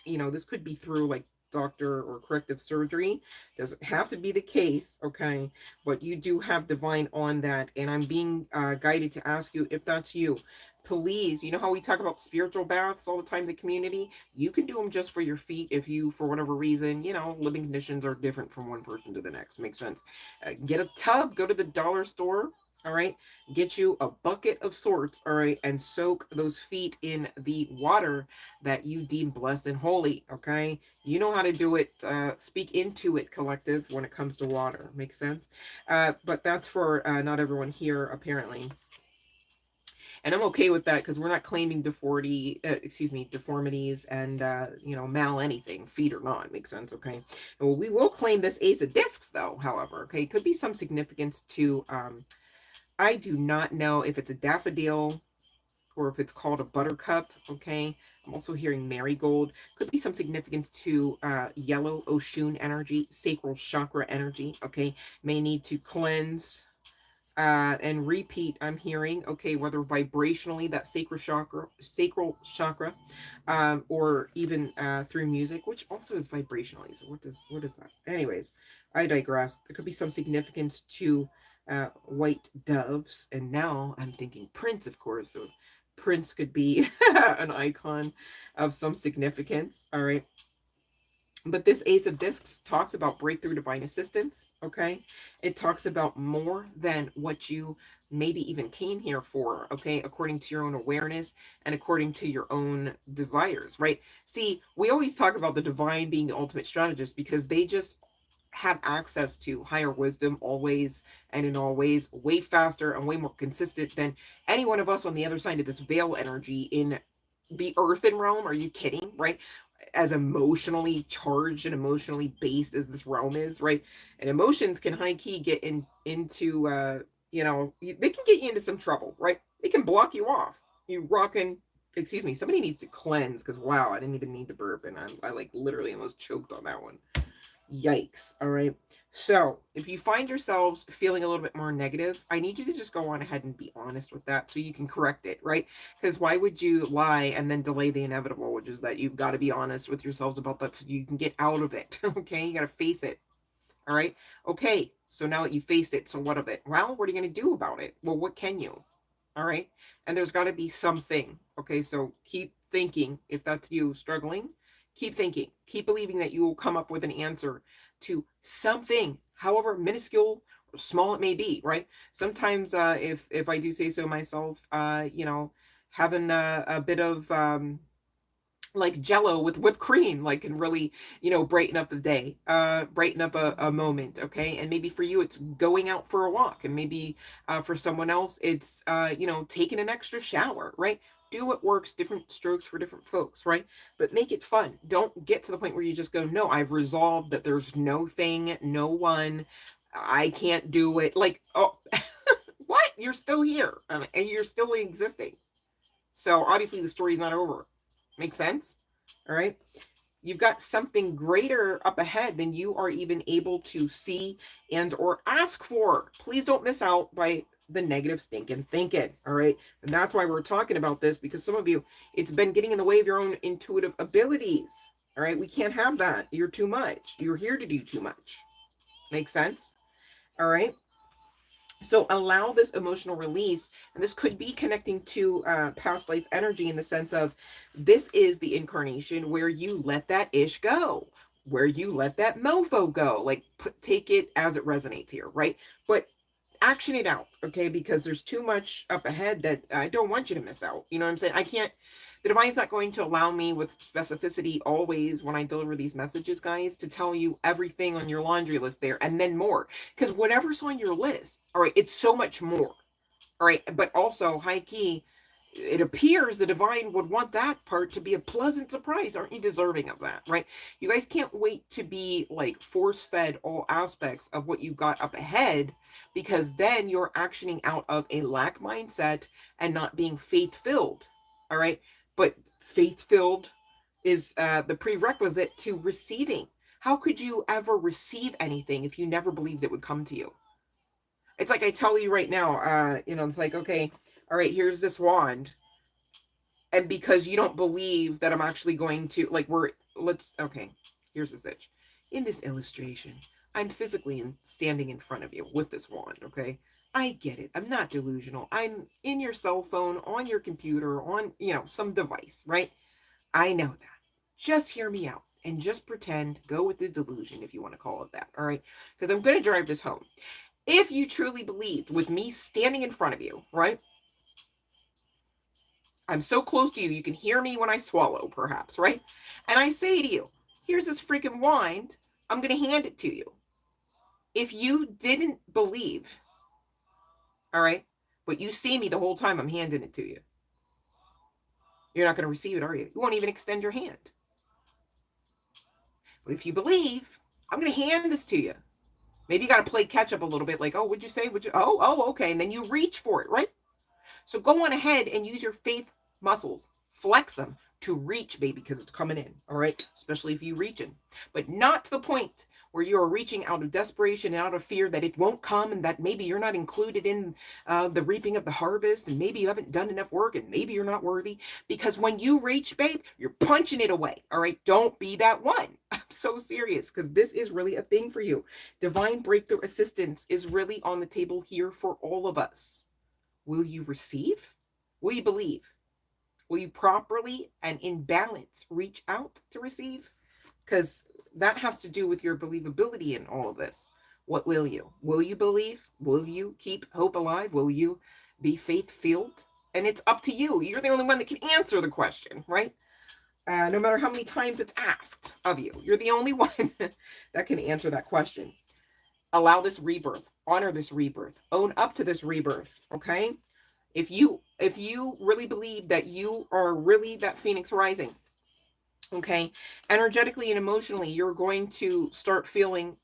this could be through like doctor or corrective surgery. Doesn't have to be the case, okay? But you do have divine on that, and I'm being guided to ask you if that's you. Please, you know how we talk about spiritual baths all the time in the community? You can do them just for your feet if you, for whatever reason, living conditions are different from one person to the next. Makes sense. Get a tub, go to the dollar store, all right? Get you a bucket of sorts, all right? And soak those feet in the water that you deem blessed and holy, okay? You know how to do it. Speak into it, collective, when it comes to water. Makes sense? But that's for not everyone here, apparently. And I'm okay with that because we're not claiming deformities and mal anything, feet or not. Makes sense, okay? Well, we will claim this Ace of Discs, though. However, okay, could be some significance to. I do not know if it's a daffodil or if it's called a buttercup. Okay, I'm also hearing marigold. Could be some significance to yellow Oshun energy, sacral chakra energy. Okay, may need to cleanse and repeat. I'm hearing, okay, whether vibrationally, that sacral chakra, or even through music, which also is vibrationally. So what is that? Anyways, I digress. There could be some significance to white doves, and now I'm thinking Prince, of course. So Prince could be an icon of some significance. All right. But this Ace of Discs talks about breakthrough divine assistance, okay? It talks about more than what you maybe even came here for, okay? According to your own awareness and according to your own desires, right? See, we always talk about the divine being the ultimate strategist because they just have access to higher wisdom always and in all ways, way faster and way more consistent than any one of us on the other side of this veil energy in the earthen realm. Are you kidding? Right? As emotionally charged and emotionally based as this realm is, right? And emotions can high key get into they can get you into some trouble, right? They can block you off. You rocking, excuse me, somebody needs to cleanse because wow, I didn't even need to burp and I like literally almost choked on that one. Yikes. All right. So if you find yourselves feeling a little bit more negative, I need you to just go on ahead and be honest with that so you can correct it, right? Because why would you lie and then delay the inevitable, which is that you've got to be honest with yourselves about that so you can get out of it. Okay. You got to face it. All right. Okay. So now that you faced it, so what of it? Well, what are you going to do about it? Well, what can you? All right. And there's got to be something. Okay. So keep thinking if that's you struggling. Keep thinking. Keep believing that you will come up with an answer to something, however minuscule or small it may be, right? Sometimes, if I do say so myself, having a bit of like jello with whipped cream like can really brighten up the day, brighten up a moment, okay? And maybe for you it's going out for a walk, and maybe for someone else it's taking an extra shower, right? Do what works, different strokes for different folks, right? But make it fun. Don't get to the point where you just go, no, I've resolved that there's no thing, no one, I can't do it. Like, oh, what? You're still here, and you're still existing. So obviously the story's not over. Make sense? All right. You've got something greater up ahead than you are even able to see and or ask for. Please don't miss out by the negative stinking thinking. All right. And that's why we're talking about this, because some of you, it's been getting in the way of your own intuitive abilities. All right. We can't have that. You're too much. You're here to do too much. Make sense? All right. So allow this emotional release, and this could be connecting to past life energy in the sense of this is the incarnation where you let that ish go, where you let that mofo go. Like take it as it resonates here, right? But action it out, okay? Because there's too much up ahead that I don't want you to miss out. You know what I'm saying? I can't, the divine's not going to allow me with specificity always when I deliver these messages, guys, to tell you everything on your laundry list there and then more. Because whatever's on your list, all right, it's so much more. All right. But also, high key, it appears the divine would want that part to be a pleasant surprise. Aren't you deserving of that, right? You guys can't wait to be like force-fed all aspects of what you got up ahead, because then you're actioning out of a lack mindset and not being faith-filled, all right? But faith-filled is the prerequisite to receiving. How could you ever receive anything if you never believed it would come to you? It's like I tell you right now, it's like, okay, all right, here's this wand. And because you don't believe that I'm actually going to, like, okay, here's the sitch. In this illustration, I'm physically standing in front of you with this wand, okay? I get it. I'm not delusional. I'm in your cell phone, on your computer, on, some device, right? I know that. Just hear me out and just pretend, go with the delusion if you want to call it that, all right? Because I'm going to drive this home. If you truly believed with me standing in front of you, right? I'm so close to you, you can hear me when I swallow, perhaps, right? And I say to you, here's this freaking wand. I'm going to hand it to you. If you didn't believe, all right, but you see me the whole time I'm handing it to you, you're not going to receive it, are you? You won't even extend your hand. But if you believe, I'm going to hand this to you. Maybe you got to play catch up a little bit, like, oh, what'd you say? Oh, okay. And then you reach for it, right? So go on ahead and use your faith muscles. Flex them to reach, baby, because it's coming in, all right? Especially if you reach in. But not to the point where you're reaching out of desperation and out of fear that it won't come, and that maybe you're not included in the reaping of the harvest, and maybe you haven't done enough work, and maybe you're not worthy. Because when you reach, babe, you're punching it away, all right? Don't be that one. I'm so serious, because this is really a thing for you. Divine breakthrough assistance is really on the table here for all of us. Will you receive? Will you believe? Will you properly and in balance reach out to receive? Because that has to do with your believability in all of this. What will you? Will you believe? Will you keep hope alive? Will you be faith-filled? And it's up to you. You're the only one that can answer the question, right? No matter how many times it's asked of you, you're the only one that can answer that question. Allow this rebirth. Honor this rebirth. Own up to this rebirth, okay? If you really believe that you are really that phoenix rising, okay, energetically and emotionally, you're going to start feeling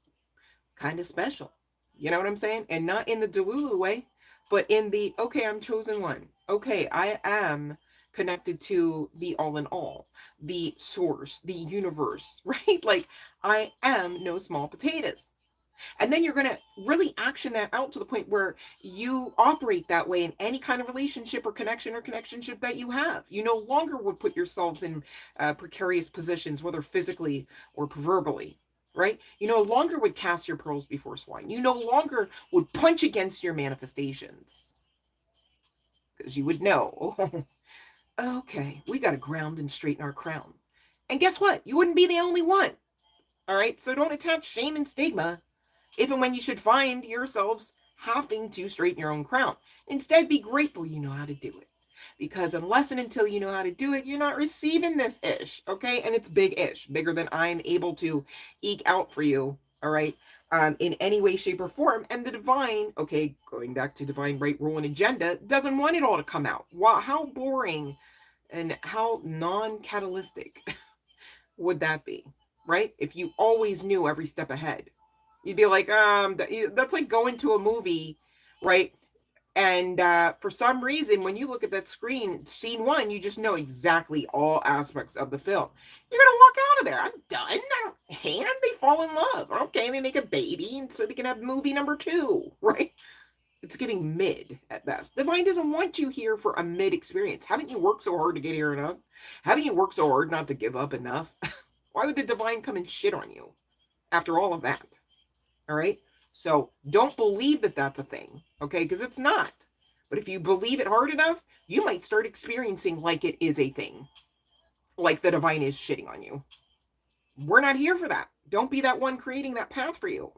kind of special. You know what I'm saying? And not in the Delulu way, but in the, okay, I'm chosen one. Okay, I am connected to the all in all, the source, the universe, right? Like, I am no small potatoes. And then you're going to really action that out to the point where you operate that way in any kind of relationship or connectionship that you have. You no longer would put yourselves in precarious positions, whether physically or proverbially, right? You no longer would cast your pearls before swine. You no longer would punch against your manifestations, because you would know, oh, okay, we got to ground and straighten our crown. And guess what? You wouldn't be the only one. All right. So don't attach shame and stigma if and when you should find yourselves having to straighten your own crown. Instead, be grateful you know how to do it. Because unless and until you know how to do it, you're not receiving this ish, okay? And it's big ish, bigger than I'm able to eke out for you, all right? In any way, shape, or form. And the divine, okay, going back to divine right, rule, and agenda, doesn't want it all to come out. Wow, how boring and how non-catalytic would that be, right? If you always knew every step ahead. You'd be like, that's like going to a movie, right? And for some reason, when you look at that screen, scene one, you just know exactly all aspects of the film. You're going to walk out of there. I'm done. And they fall in love. Okay, they make a baby, and so they can have movie number 2, right? It's getting mid at best. Divine doesn't want you here for a mid experience. Haven't you worked so hard to get here enough? Haven't you worked so hard not to give up enough? Why would the divine come and shit on you after all of that? All right. So don't believe that that's a thing. Okay. Because it's not. But if you believe it hard enough, you might start experiencing like it is a thing. Like the divine is shitting on you. We're not here for that. Don't be that one creating that path for you.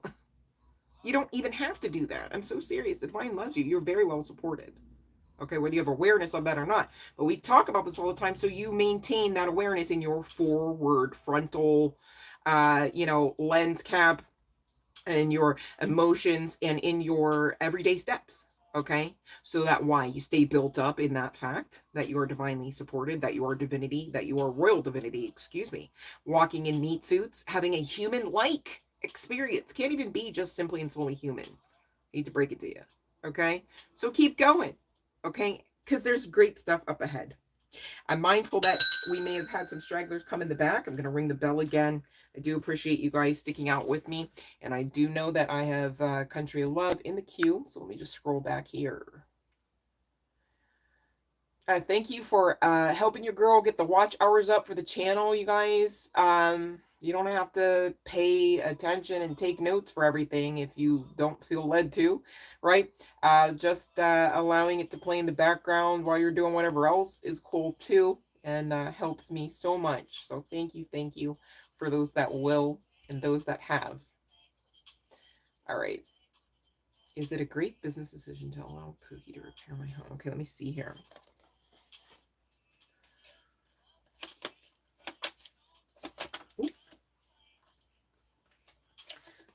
You don't even have to do that. I'm so serious. The divine loves you. You're very well supported. Okay. Whether you have awareness of that or not. But we talk about this all the time. So you maintain that awareness in your forward frontal, lens cap, and your emotions, and in your everyday steps. Okay, so that why you stay built up in that fact that you are divinely supported, that you are divinity, that you are royal divinity, excuse me, walking in meat suits, having a human-like experience. Can't even be just simply and solely human. I hate to break it to you. Okay, so keep going. Okay, because there's great stuff up ahead. I'm mindful that we may have had some stragglers come in the back. I'm going to ring the bell again. I do appreciate you guys sticking out with me. And I do know that I have Country of Love in the queue. So let me just scroll back here. Thank you for helping your girl get the watch hours up for the channel, you guys. You don't have to pay attention and take notes for everything if you don't feel led to, right? Just allowing it to play in the background while you're doing whatever else is cool too, and helps me so much. So thank you for those that will and those that have. All right. Is it a great business decision to allow Pookie to repair my home? Okay, let me see here.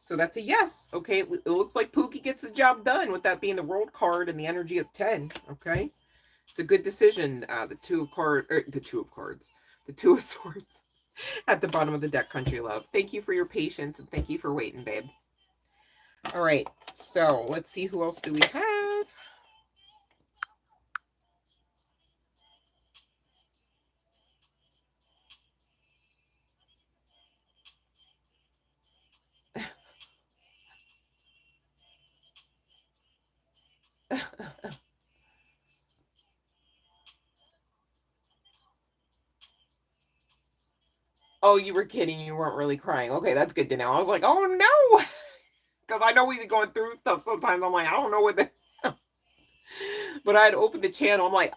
So that's a yes. Okay, it looks like Pookie gets the job done with that being the world card and the energy of 10. Okay, it's a good decision. The two of cards, the two of cards, the two of swords at the bottom of the deck, Country Love. Thank you for your patience and thank you for waiting, babe. All right, so let's see who else do we have. Oh, you were kidding. You weren't really crying. Okay, that's good to know. I was like, oh no. Because I know we've been going through stuff sometimes. I'm like, I don't know what the... But I had opened the channel. I'm like,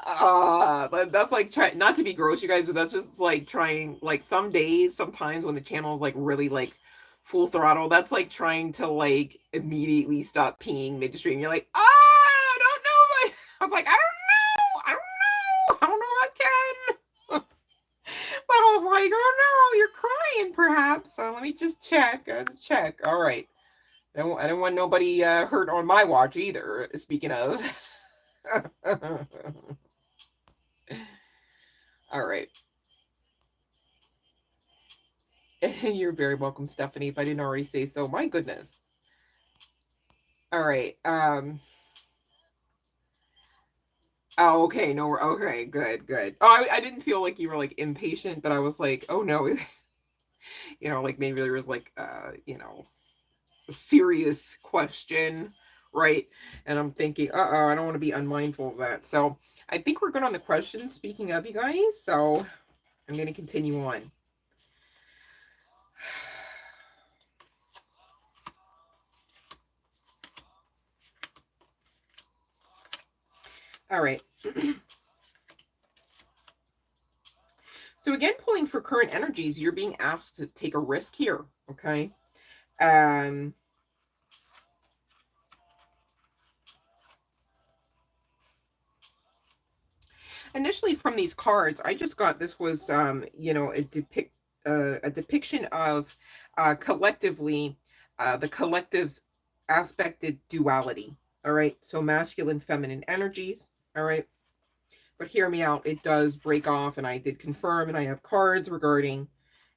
that's like trying not to be gross, you guys, but that's just like trying, like some days, sometimes when the channel is like really like full throttle, that's like trying to like immediately stop peeing midstream. You're like, I don't know. I was like, I don't know if I can. But I was like, oh no, you're crying perhaps. So let me just check. Check. All right. I don't want nobody hurt on my watch either. Speaking of. All right. You're very welcome, Stephanie, if I didn't already say so. My goodness. All right. Oh, okay. No, okay. Good. Oh, I didn't feel like you were like impatient, but I was like, oh no. You know, like maybe there was like, you know, a serious question, right? And I'm thinking, I don't want to be unmindful of that. So I think we're good on the questions, speaking of you guys. So I'm going to continue on. All right. So again, pulling for current energies, you're being asked to take a risk here, okay? Initially from these cards, I just got this was, you know, a depiction of collectively, the collective's aspected duality, all right? So masculine, feminine energies, all right? But hear me out, it does break off, and I did confirm, and I have cards regarding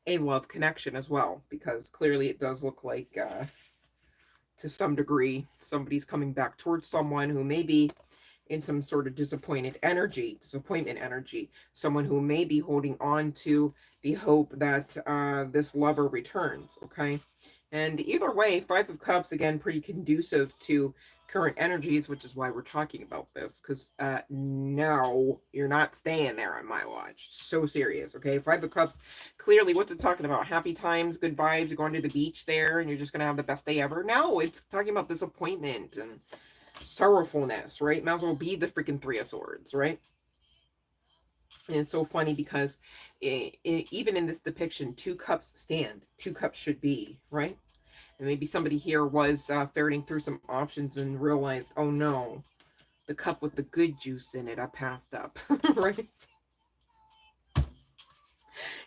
a love connection as well, because clearly it does look like, to some degree, somebody's coming back towards someone who may be in some sort of disappointment energy, someone who may be holding on to the hope that this lover returns, okay? And either way, Five of Cups, again, pretty conducive to current energies, which is why we're talking about this, because no, you're not staying there on my watch. So serious, okay? Five of Cups, clearly, what's it talking about? Happy times, good vibes, you're going to the beach there, and you're just going to have the best day ever? No, it's talking about disappointment and sorrowfulness, right? Might as well be the freaking Three of Swords, right? And it's so funny because even in this depiction, two cups stand, two cups should be, right? And maybe somebody here was ferreting through some options and realized, oh no, the cup with the good juice in it, I passed up, right?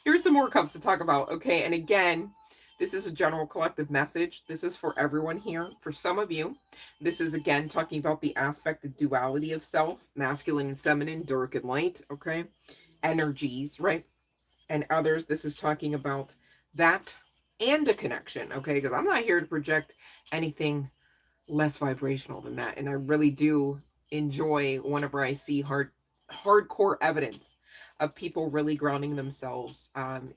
Here's some more cups to talk about, okay? And again, This is a general collective message. This is for everyone here. For some of you, this is again talking about the aspect of duality of self, masculine and feminine, dark and light, okay? Energies, right? And others, this is talking about that and a connection, okay? Because I'm not here to project anything less vibrational than that. And I really do enjoy whenever I see hardcore evidence of people really grounding themselves,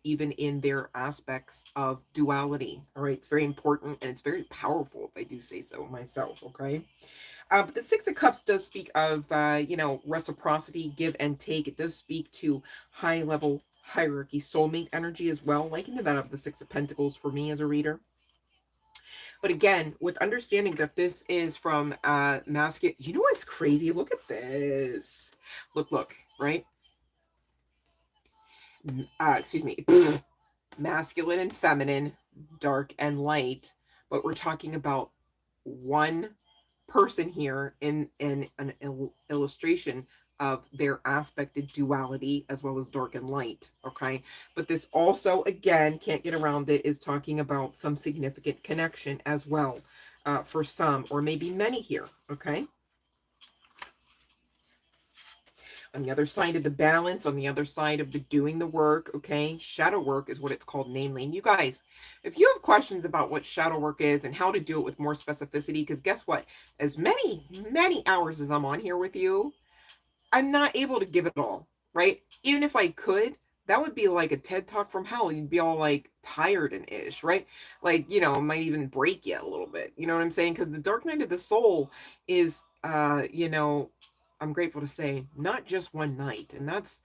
even in their aspects of duality. All right, it's very important and it's very powerful, if I do say so myself. Okay, but the Six of Cups does speak of, reciprocity, give and take. It does speak to high level hierarchy, soulmate energy as well. Liking that of the Six of Pentacles for me as a reader. But again, with understanding that this is from masculine, you know what's crazy? Look at this. Look, right? Excuse me. Masculine and feminine, dark and light. But we're talking about one person here in an illustration of their aspected duality as well as dark and light. Okay, but this also, again, can't get around it, is talking about some significant connection as well, for some or maybe many here. Okay, on the other side of the balance, on the other side of the doing the work, okay, shadow work is what it's called, namely. And you guys, if you have questions about what shadow work is and how to do it with more specificity, because guess what, as many hours as I'm on here with you, I'm not able to give it all, right? Even if I could, that would be like a TED talk from hell. You'd be all like tired and ish, right? Like, it might even break you a little bit. You know what I'm saying? Because the dark night of the soul is, I'm grateful to say, not just one night. And that's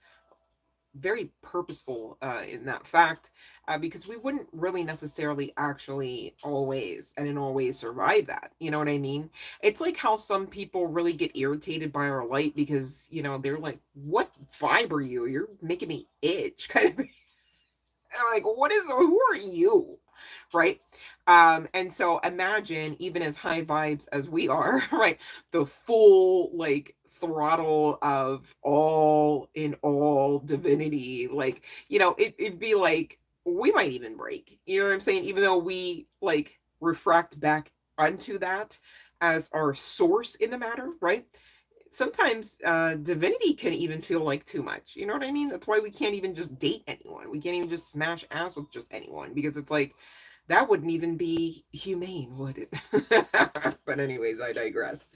very purposeful in that fact, because we wouldn't really necessarily actually always and in always survive that. You know what I mean? It's like how some people really get irritated by our light because, they're like, what vibe are you? You're making me itch kind of thing. And I'm like, who are you? Right? And so imagine, even as high vibes as we are, right, the full like throttle of all in all divinity, like, it'd be like we might even break, you know what I'm saying, even though we like refract back onto that as our source in the matter, right? Sometimes divinity can even feel like too much. You know what I mean? That's why we can't even just date anyone. We can't even just smash ass with just anyone, because it's like that wouldn't even be humane, would it? But anyways, I digress.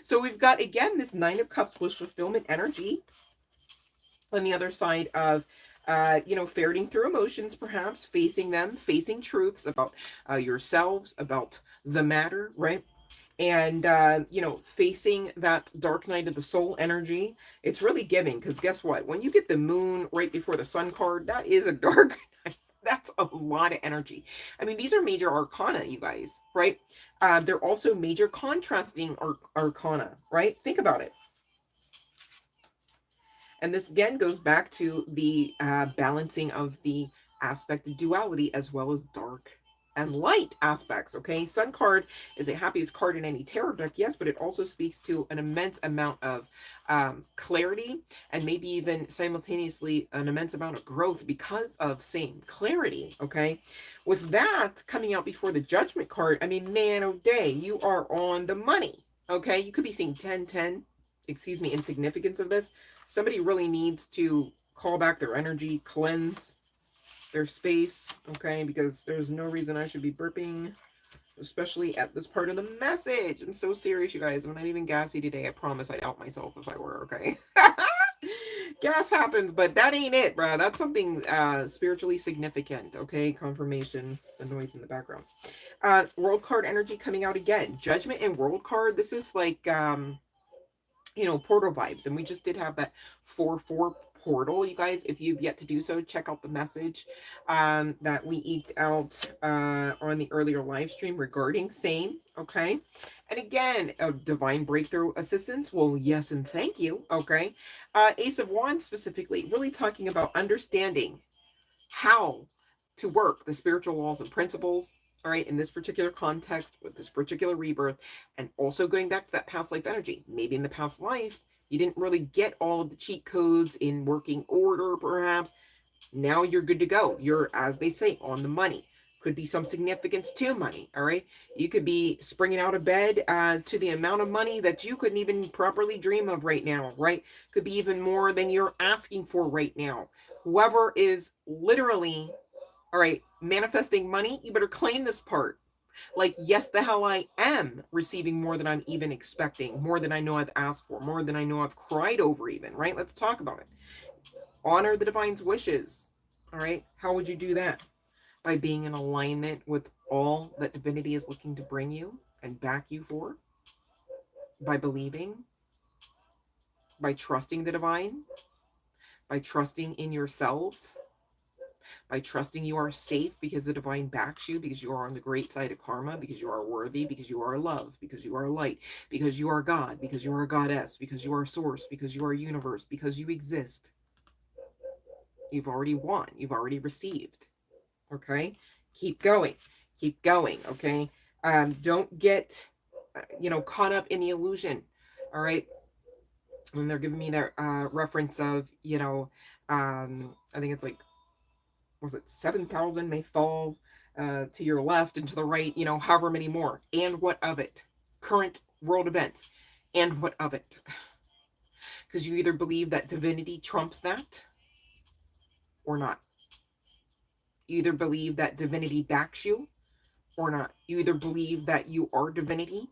So we've got again this Nine of Cups wish fulfillment energy on the other side of ferreting through emotions, perhaps facing them, facing truths about yourselves, about the matter, right? And facing that dark night of the soul energy. It's really giving, because guess what, when you get the moon right before the sun card, that is a dark night. That's a lot of energy. I mean, these are major arcana, you guys, right? They're also major contrasting arcana, right? Think about it. And this again goes back to the balancing of the aspect of duality as well as dark and light aspects. Okay, Sun card is the happiest card in any tarot deck, yes, but it also speaks to an immense amount of clarity, and maybe even simultaneously an immense amount of growth because of same clarity. Okay, with that coming out before the Judgment card, I mean, man, oh day, you are on the money. Okay, you could be seeing 1010, excuse me, insignificance of this. Somebody really needs to call back their energy, cleanse their space, okay? Because there's no reason I should be burping, especially at this part of the message. I'm so serious, you guys. I'm not even gassy today. I promise I'd out myself if I were, okay? Gas happens, but that ain't it, bro. That's something spiritually significant, okay? Confirmation, the noise in the background. World card energy coming out again. Judgment and world card. This is like portal vibes, and we just did have that 4-4 portal. You guys, if you've yet to do so, check out the message that we eked out on the earlier live stream regarding same. Okay, and again, a divine breakthrough assistance, well, yes and thank you. Okay, Ace of Wands specifically really talking about understanding how to work the spiritual laws and principles, all right, in this particular context with this particular rebirth, and also going back to that past life energy. Maybe in the past life you didn't really get all of the cheat codes in working order, perhaps. Now you're good to go. You're, as they say, on the money. Could be some significance to money, all right? You could be springing out of bed to the amount of money that you couldn't even properly dream of right now, right? Could be even more than you're asking for right now. Whoever is literally, all right, manifesting money, you better claim this part. Like, yes, the hell I am receiving more than I'm even expecting, more than I know I've asked for, more than I know I've cried over even, right? Let's talk about it. Honor the divine's wishes, all right? How would you do that? By being in alignment with all that divinity is looking to bring you and back you for, by believing, by trusting the divine, by trusting in yourselves, by trusting you are safe because the divine backs you, because you are on the great side of karma, because you are worthy, because you are love, because you are light, because you are God, because you are a goddess, because you are source, because you are universe, because you exist. You've already won. You've already received. Okay? Keep going. Keep going. Okay? Don't get, caught up in the illusion. All right? And they're giving me their reference of, I think it's like, was it 7,000 may fall to your left and to the right, however many more. And what of it? Current world events. And what of it? Because you either believe that divinity trumps that or not. You either believe that divinity backs you or not. You either believe that you are divinity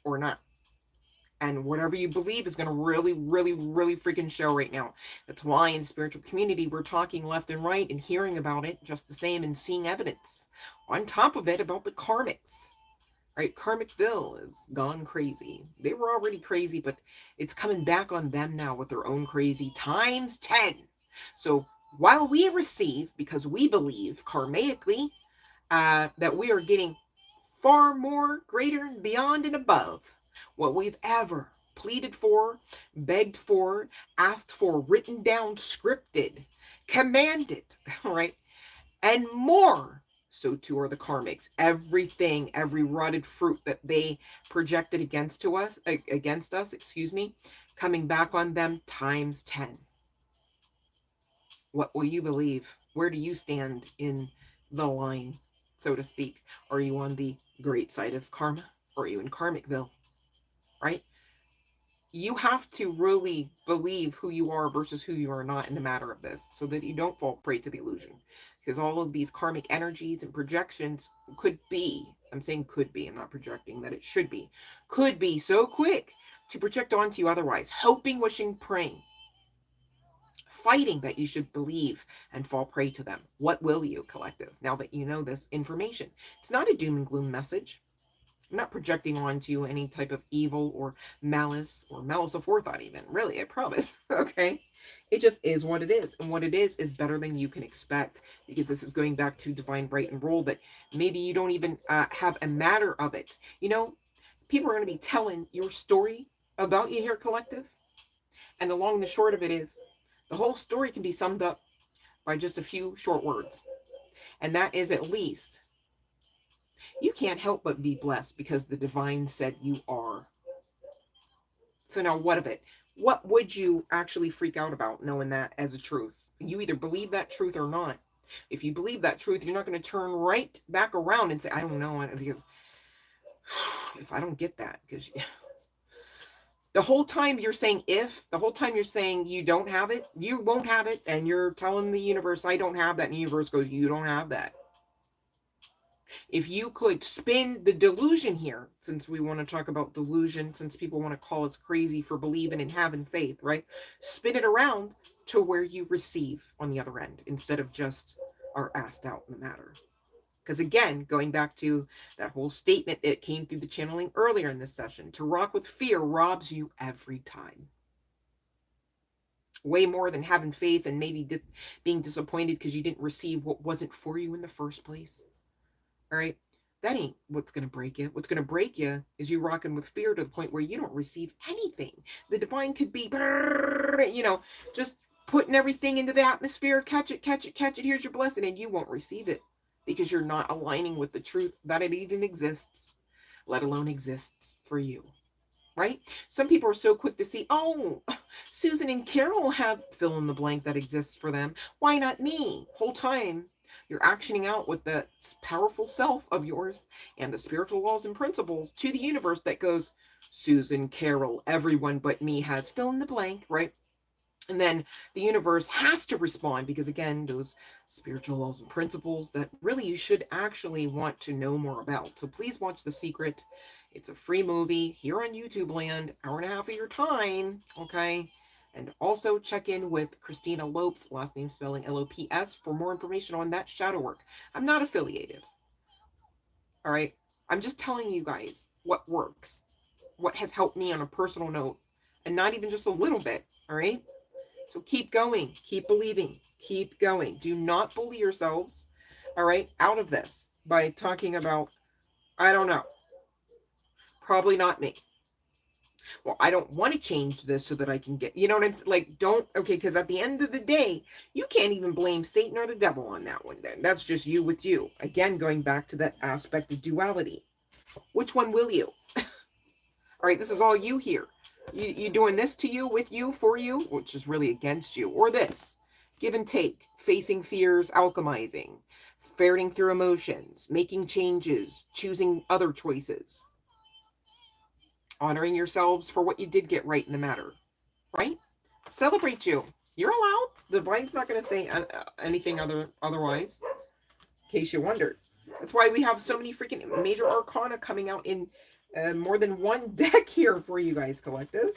or not. And whatever you believe is going to really, really, really freaking show right now. That's why in spiritual community, we're talking left and right and hearing about it just the same and seeing evidence. On top of it, about the karmics. Right? Karmicville has gone crazy. They were already crazy, but it's coming back on them now with their own crazy times 10. So while we receive, because we believe karmically, that we are getting far more, greater, and beyond and above what we've ever pleaded for, begged for, asked for, written down, scripted, commanded, right? And more. So too are the karmics. Everything, every rotted fruit that they projected against us, coming back on them times 10. What will you believe? Where do you stand in the line, so to speak? Are you on the great side of karma? Or are you in Karmicville? Right? You have to really believe who you are versus who you are not in the matter of this, so that you don't fall prey to the illusion. Because all of these karmic energies and projections could be, I'm saying could be, I'm not projecting that it should be, could be so quick to project onto you otherwise, hoping, wishing, praying, fighting that you should believe and fall prey to them. What will you, collective, now that you know this information? It's not a doom and gloom message. I'm not projecting onto you any type of evil or malice of forethought even. Really, I promise. Okay? It just is what it is. And what it is better than you can expect. Because this is going back to divine right and role that maybe you don't even have a matter of it. People are going to be telling your story about you here, collective. And the long and the short of it is, the whole story can be summed up by just a few short words. And that is, at least, you can't help but be blessed because the divine said you are. So now what of it? What would you actually freak out about knowing that as a truth? You either believe that truth or not. If you believe that truth, you're not going to turn right back around and say, I don't know, because if I don't get that, because the whole time you're saying the whole time you're saying you don't have it, you won't have it, and you're telling the universe, I don't have that, and the universe goes, you don't have that. If you could spin the delusion here, since we want to talk about delusion, since people want to call us crazy for believing and having faith, right? Spin it around to where you receive on the other end, instead of just are asked out in the matter. Because again, going back to that whole statement that came through the channeling earlier in this session, to rock with fear robs you every time. Way more than having faith and maybe being disappointed because you didn't receive what wasn't for you in the first place. All right? That ain't what's going to break you. What's going to break you is you rocking with fear to the point where you don't receive anything. The divine could be, just putting everything into the atmosphere. Catch it, catch it, catch it. Here's your blessing. And you won't receive it because you're not aligning with the truth that it even exists, let alone exists for you. Right? Some people are so quick to see, oh, Susan and Carol have fill in the blank that exists for them. Why not me? Whole time You're actioning out with the powerful self of yours and the spiritual laws and principles to the universe that goes, Susan, Carol, everyone but me has fill in the blank, right? And then the universe has to respond because, again, those spiritual laws and principles that really you should actually want to know more about. So please watch The Secret. It's a free movie here on YouTube land, hour and a half of your time, okay? And also check in with Christina Lopes, last name spelling Lops, for more information on that shadow work. I'm not affiliated, all right? I'm just telling you guys what works, what has helped me on a personal note, and not even just a little bit, all right? So keep going, keep believing, keep going. Do not bully yourselves, all right, out of this by talking about, I don't know, probably not me. Well, I don't want to change this so that I can get, you know what I'm saying? Like, don't, okay, because at the end of the day, you can't even blame Satan or the devil on that one then. That's just you with you. Again, going back to that aspect of duality. Which one will you? All right, this is all you here. You doing this to you, with you, for you, which is really against you, or this. Give and take, facing fears, alchemizing, ferreting through emotions, making changes, choosing other choices, honoring yourselves for what you did get right in the matter, right? Celebrate you. You're allowed. The divine's not going to say anything otherwise, in case you wondered. That's why we have so many freaking major arcana coming out in more than one deck here for you guys, collective.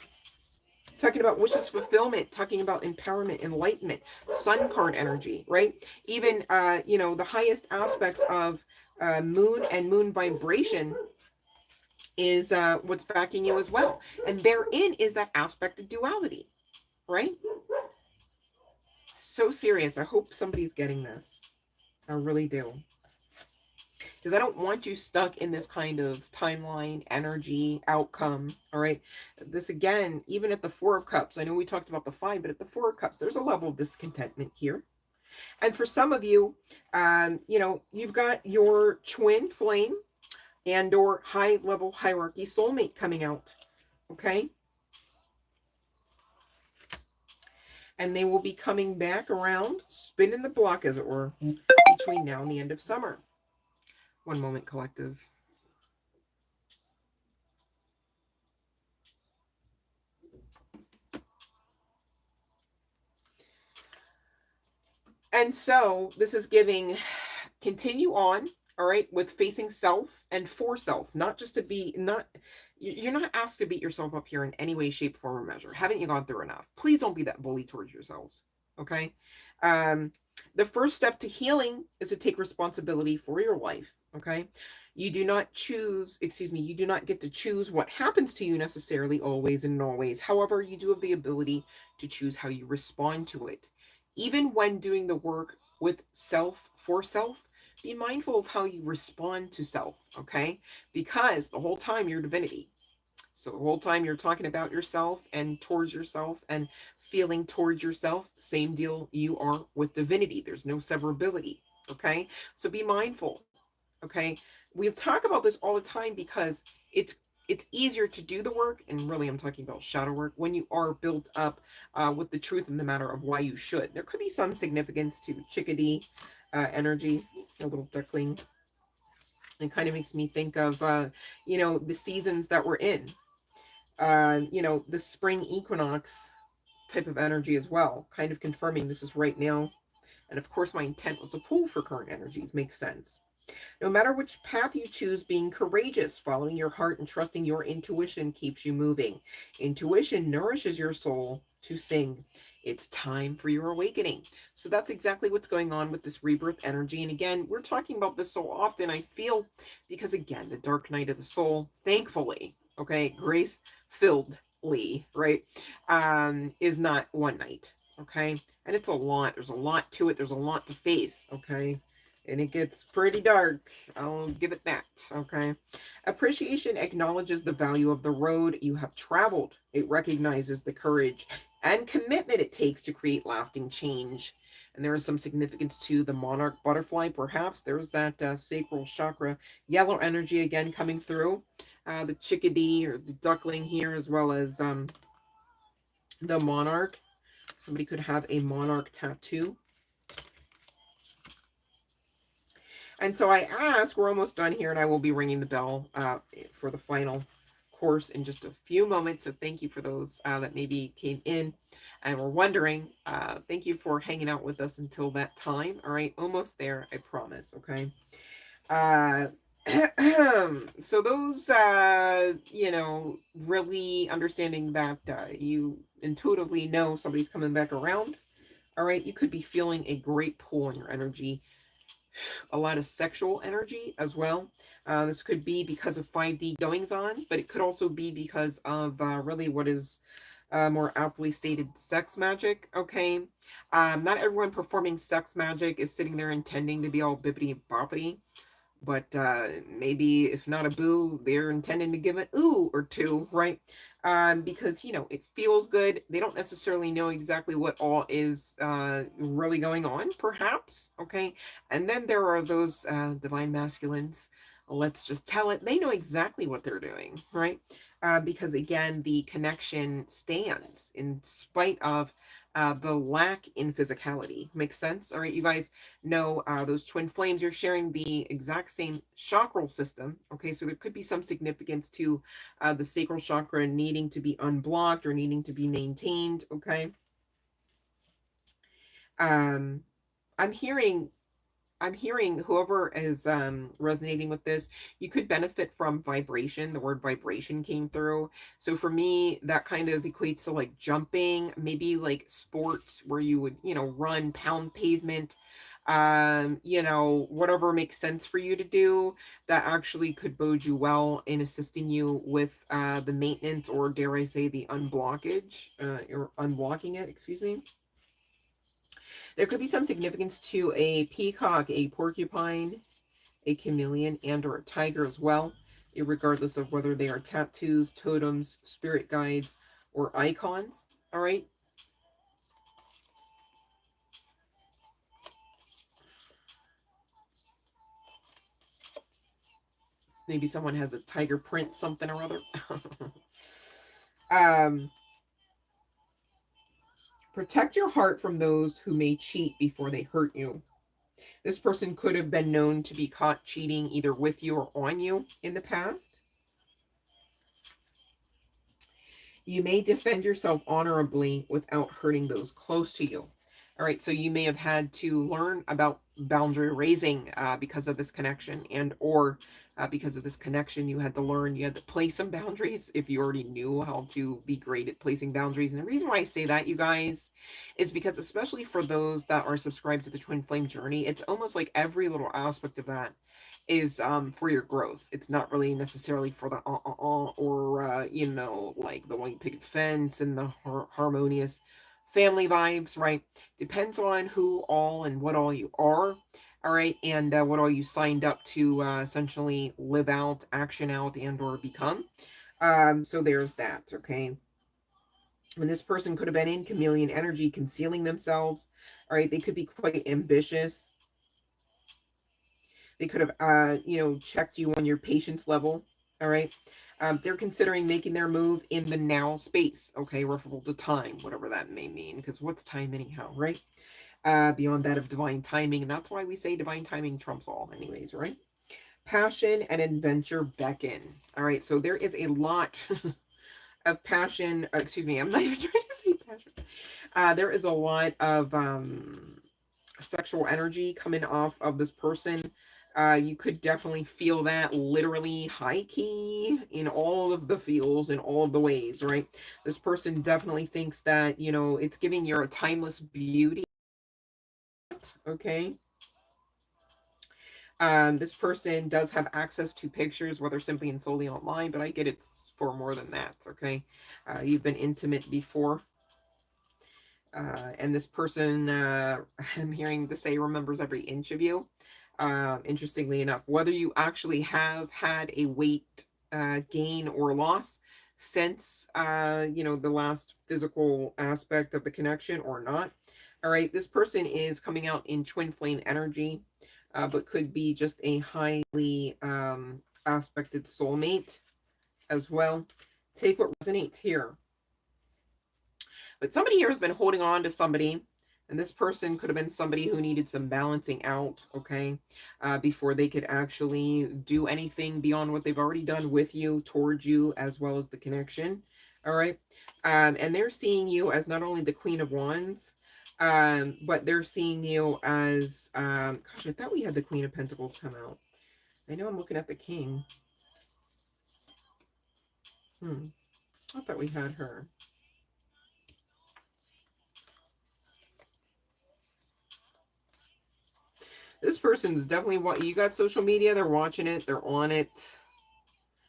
Talking about wishes fulfillment, talking about empowerment, enlightenment, sun card energy, right? Even, you know, the highest aspects of moon and moon vibration is what's backing you as well. And therein is that aspect of duality, right? So serious. I hope somebody's getting this. I really do. Because I don't want you stuck in this kind of timeline, energy, outcome, all right? This, again, even at the Four of Cups, I know we talked about the Five, but at the Four of Cups, there's a level of discontentment here. And for some of you, you know, you've got your twin flame and or high-level hierarchy soulmate coming out, okay? And they will be coming back around, spinning the block, as it were, between now and the end of summer. One moment, collective. And so this is giving, continue on, all right, with facing self and for self, not just to be, not, you're not asked to beat yourself up here in any way, shape, form, or measure. Haven't you gone through enough? Please don't be that bully towards yourselves, okay? The first step to healing is to take responsibility for your life, okay? You do not choose, excuse me, you do not get to choose what happens to you necessarily always and always. However, you do have the ability to choose how you respond to it. Even when doing the work with self, for self, be mindful of how you respond to self, okay? Because the whole time you're divinity. So the whole time you're talking about yourself and towards yourself and feeling towards yourself, same deal you are with divinity. There's no severability, okay? So be mindful, okay? We talk about this all the time because it's easier to do the work, and really I'm talking about shadow work, when you are built up with the truth in the matter of why you should. There could be some significance to chickadee energy, a little duckling. It kind of makes me think of, you know, the seasons that we're in. You know, the spring equinox type of energy as well, kind of confirming this is right now. And of course, my intent was to pull for current energies. Makes sense. No matter which path you choose, being courageous, following your heart, and trusting your intuition keeps you moving. Intuition nourishes your soul to sing. It's time for your awakening. So that's exactly what's going on with this rebirth energy. And again, we're talking about this so often, I feel, because again, the dark night of the soul, thankfully, okay, grace-filledly, right, is not one night, okay? And it's a lot. There's a lot to it. There's a lot to face, okay? And it gets pretty dark. I'll give it that, okay? Appreciation acknowledges the value of the road you have traveled. It recognizes the courage and commitment it takes to create lasting change. And there is some significance to the monarch butterfly, perhaps. There's that sacral chakra yellow energy again coming through. The chickadee or the duckling here, as well as the monarch. Somebody could have a monarch tattoo. And so I ask, we're almost done here, and I will be ringing the bell for the final course in just a few moments. So thank you for those that maybe came in and were wondering. Thank you for hanging out with us until that time. All right, almost there, I promise. Okay. Uh, so those, you know, really understanding that you intuitively know somebody's coming back around. All right, you could be feeling a great pull in your energy, a lot of sexual energy as well. This could be because of 5D goings on, but it could also be because of really what is more aptly stated sex magic. Okay. Not everyone performing sex magic is sitting there intending to be all bippity boppity, but maybe if not a boo, they're intending to give an ooh or two, right? Because, you know, it feels good. They don't necessarily know exactly what all is really going on, perhaps, okay? And then there are those divine masculines, let's just tell it, they know exactly what they're doing, right? Because again, the connection stands in spite of the lack in physicality. Makes sense? All right, you guys know those twin flames, you're sharing the exact same chakral system. Okay, so there could be some significance to the sacral chakra needing to be unblocked or needing to be maintained. Okay. um i'm hearing I'm hearing whoever is resonating with this, you could benefit from vibration. The word vibration came through. So for me, that kind of equates to like jumping, maybe like sports where you would, you know, run, pound pavement, you know, whatever makes sense for you to do, that actually could bode you well in assisting you with the maintenance, or dare I say the unblockage, or unblocking it, excuse me. There could be some significance to a peacock, a porcupine, a chameleon, and or a tiger as well, regardless of whether they are tattoos, totems, spirit guides, or icons. All right. Maybe someone has a tiger print, something or other. um, Protect your heart from those who may cheat before they hurt you. This person could have been known to be caught cheating either with you or on you in the past. You may defend yourself honorably without hurting those close to you. All right, so you may have had to learn about boundary raising because of this connection, and or because of this connection, you had to learn, you had to place some boundaries if you already knew how to be great at placing boundaries. And the reason why I say that, you guys, is because especially for those that are subscribed to the Twin Flame Journey, it's almost like every little aspect of that is for your growth. It's not really necessarily for the or you know, like the white picket fence and the harmonious family vibes, right? Depends on who all and what all you are. All right, and what all you signed up to essentially live out, action out, and or become. So there's that. Okay. And this person could have been in chameleon energy, concealing themselves. All right, they could be quite ambitious. They could have, you know, checked you on your patience level. All right. They're considering making their move in the now space. Okay. Referable to time, whatever that may mean. Because what's time anyhow, right? Beyond that of divine timing. And that's why we say divine timing trumps all, anyways, right? Passion and adventure beckon. All right. So there is a lot of passion. Excuse me. I'm not even trying to say passion. There is a lot of sexual energy coming off of this person. You could definitely feel that literally high key in all of the feels, in all of the ways, right? This person definitely thinks that, you know, it's giving you a timeless beauty. Okay. This person does have access to pictures, whether simply and solely online, but I get it's for more than that. Okay. You've been intimate before. And this person, I'm hearing to say, remembers every inch of you. Interestingly enough, whether you actually have had a weight gain or loss since, you know, the last physical aspect of the connection or not. All right, this person is coming out in twin flame energy, but could be just a highly aspected soulmate as well. Take what resonates here. But somebody here has been holding on to somebody And this person could have been somebody who needed some balancing out, okay, before they could actually do anything beyond what they've already done with you, towards you, as well as the connection. All right. And they're seeing you as not only the Queen of Wands, but they're seeing you as, gosh, I thought we had the Queen of Pentacles come out. I know I'm looking at the King. I thought we had her. This person's definitely what you got social media. They're watching it. They're on it.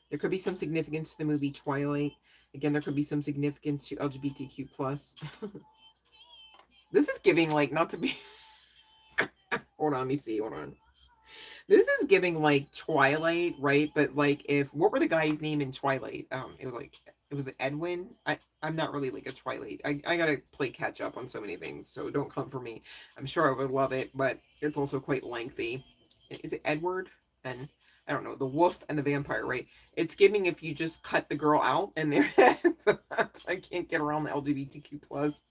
There could be some significance to the movie Twilight. Again, there could be some significance to LGBTQ plus. This is giving like not to be. Hold on, let me see. Hold on. This is giving like Twilight, right? But like, if what were the guy's name in Twilight? It was Edwin. I'm not really like a Twilight. I gotta play catch up on so many things, so don't come for me. I'm sure I would love it, but it's also quite lengthy. Is it Edward? And I don't know, the wolf and the vampire, right? It's giving if you just cut the girl out and there. I can't get around the LGBTQ plus.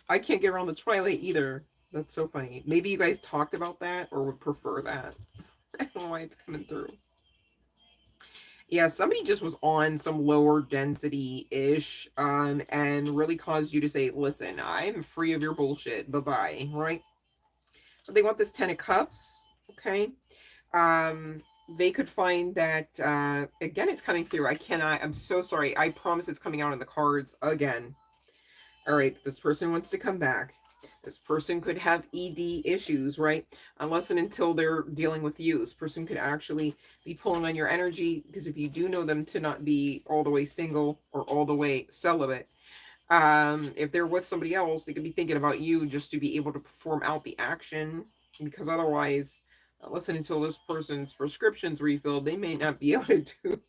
I can't get around the Twilight either. That's so funny. Maybe you guys talked about that or would prefer that. I don't know why it's coming through. Yeah, somebody just was on some lower density-ish, and really caused you to say, listen, I'm free of your bullshit. Bye-bye, right? So they want this 10 of Cups, okay? They could find that, again, it's coming through. I'm so sorry. I promise it's coming out in the cards again. All right, this person wants to come back. This person could have ED issues, right? Unless and until they're dealing with you. This person could actually be pulling on your energy, because if you do know them to not be all the way single or all the way celibate, if they're with somebody else, they could be thinking about you just to be able to perform out the action, because otherwise, unless and until this person's prescription's refilled, they may not be able to do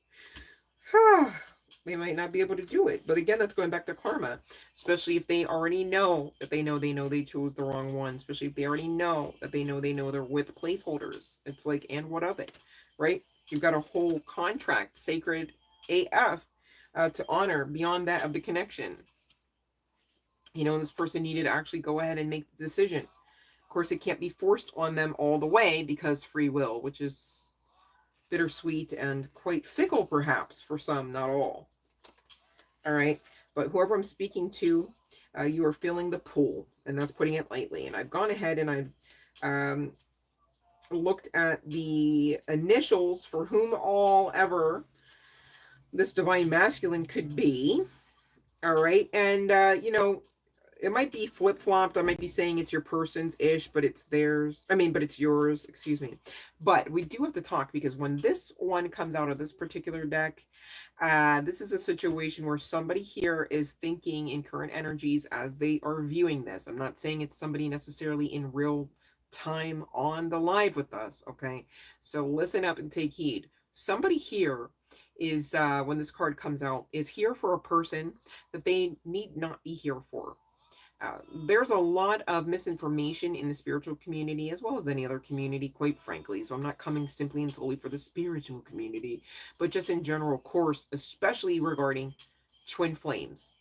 they might not be able to do it. But again, that's going back to karma, especially if they already know that they know they chose the wrong one, especially if they already know that they know they're with placeholders. It's like, and what of it, right? You've got a whole contract, sacred AF, to honor beyond that of the connection. You know, this person needed to actually go ahead and make the decision. Of course, it can't be forced on them all the way, because free will, which is bittersweet and quite fickle perhaps for some, not all. All right, but whoever I'm speaking to, you are feeling the pull, and that's putting it lightly. And I've gone ahead and I've looked at the initials for whom all ever this divine masculine could be. All right, and you know, it might be flip-flopped. I might be saying it's your person's ish, but it's theirs. I mean, but it's yours, excuse me. But we do have to talk, because when this one comes out of this particular deck, this is a situation where somebody here is thinking in current energies as they are viewing this. I'm not saying it's somebody necessarily in real time on the live with us, okay? So listen up and take heed. Somebody here is, when this card comes out, is here for a person that they need not be here for. There's a lot of misinformation in the spiritual community, as well as any other community, quite frankly. So I'm not coming simply and solely for the spiritual community, but just in general course, especially regarding twin flames,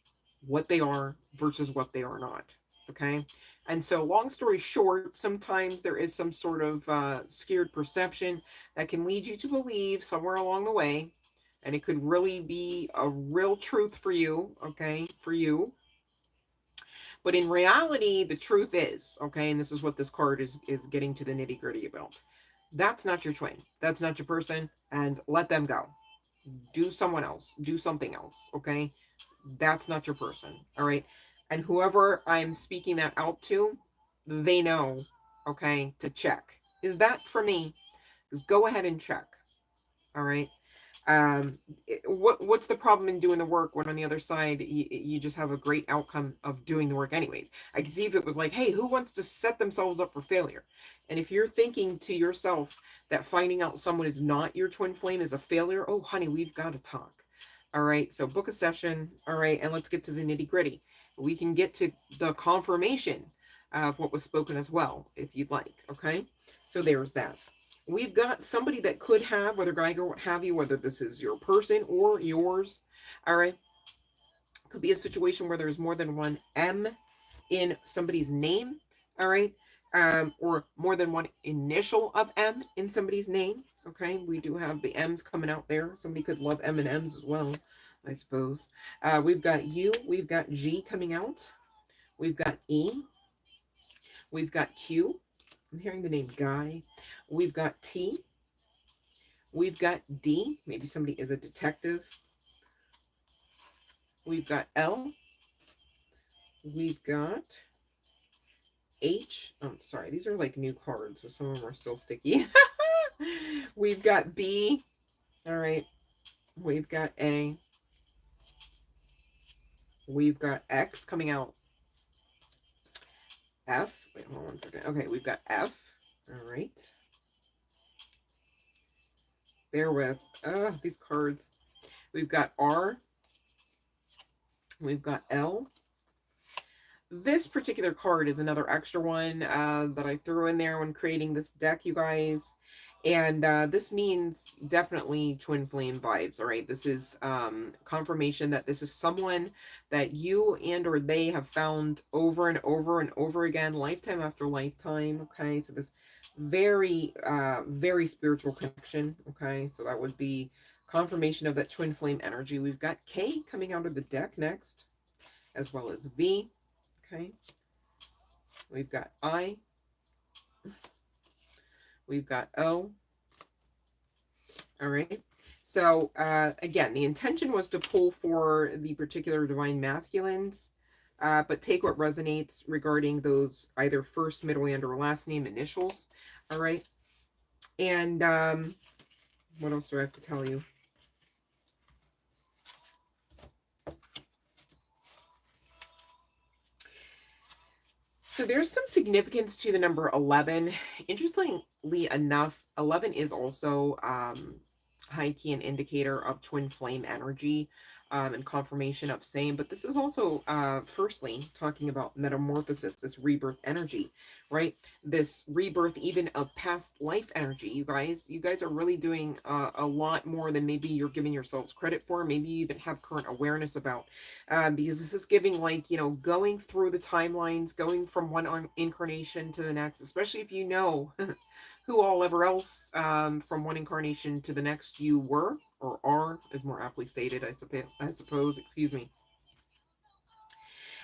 what they are versus what they are not. Okay. And so long story short, sometimes there is some sort of scared perception that can lead you to believe somewhere along the way, and it could really be a real truth for you. Okay. For you. But in reality, the truth is, okay, and this is what this card is getting to the nitty gritty about. That's not your twin. That's not your person. And let them go. Do someone else. Do something else. Okay. That's not your person. All right. And whoever I'm speaking that out to, they know, okay, to check. Is that for me? Just go ahead and check. All right. What's the problem in doing the work when on the other side you just have a great outcome of doing the work anyways? I can see if it was like, hey, who wants to set themselves up for failure? And if you're thinking to yourself that finding out someone is not your twin flame is a failure, oh honey, we've got to talk. All right, so book a session. All right, and let's get to the nitty gritty. We can get to the confirmation of what was spoken as well, if you'd like. Okay, so there's that. We've got somebody that could have, whether guy or what have you, whether this is your person or yours. All right. Could be a situation where there's more than one M in somebody's name, all right, or more than one initial of M in somebody's name. Okay, we do have the M's coming out there. Somebody could love M and M's as well, I suppose. We've got U, we've got G coming out, we've got E, we've got Q. I'm hearing the name Guy. We've got T, we've got D. Maybe somebody is a detective. We've got L, we've got H. I'm sorry, these are like new cards, so some of them are still sticky. We've got B. All right. We've got A. We've got X coming out. F. Wait, hold on one second. Okay, we've got F. All right. Bear with. These cards. We've got R. We've got L. This particular card is another extra one that I threw in there when creating this deck, you guys. And this means definitely twin flame vibes, all right? This is confirmation that this is someone that you and or they have found over and over and over again, lifetime after lifetime, okay? So this very, very spiritual connection, okay? So that would be confirmation of that twin flame energy. We've got K coming out of the deck next, as well as V. Okay, we've got I, we've got O. All right. So again, the intention was to pull for the particular divine masculines, but take what resonates regarding those either first, middle, and or last name initials. All right. And what else do I have to tell you? So there's some significance to the number 11. Interestingly enough, 11 is also high key an indicator of twin flame energy and confirmation of same. But this is also, firstly, talking about metamorphosis, this rebirth energy, right? This rebirth even of past life energy. You guys are really doing a lot more than maybe you're giving yourselves credit for. Maybe you even have current awareness about, because this is giving, like, you know, going through the timelines, going from one incarnation to the next, especially if you know who all ever else from one incarnation to the next you were or are, is more aptly stated, I suppose, excuse me.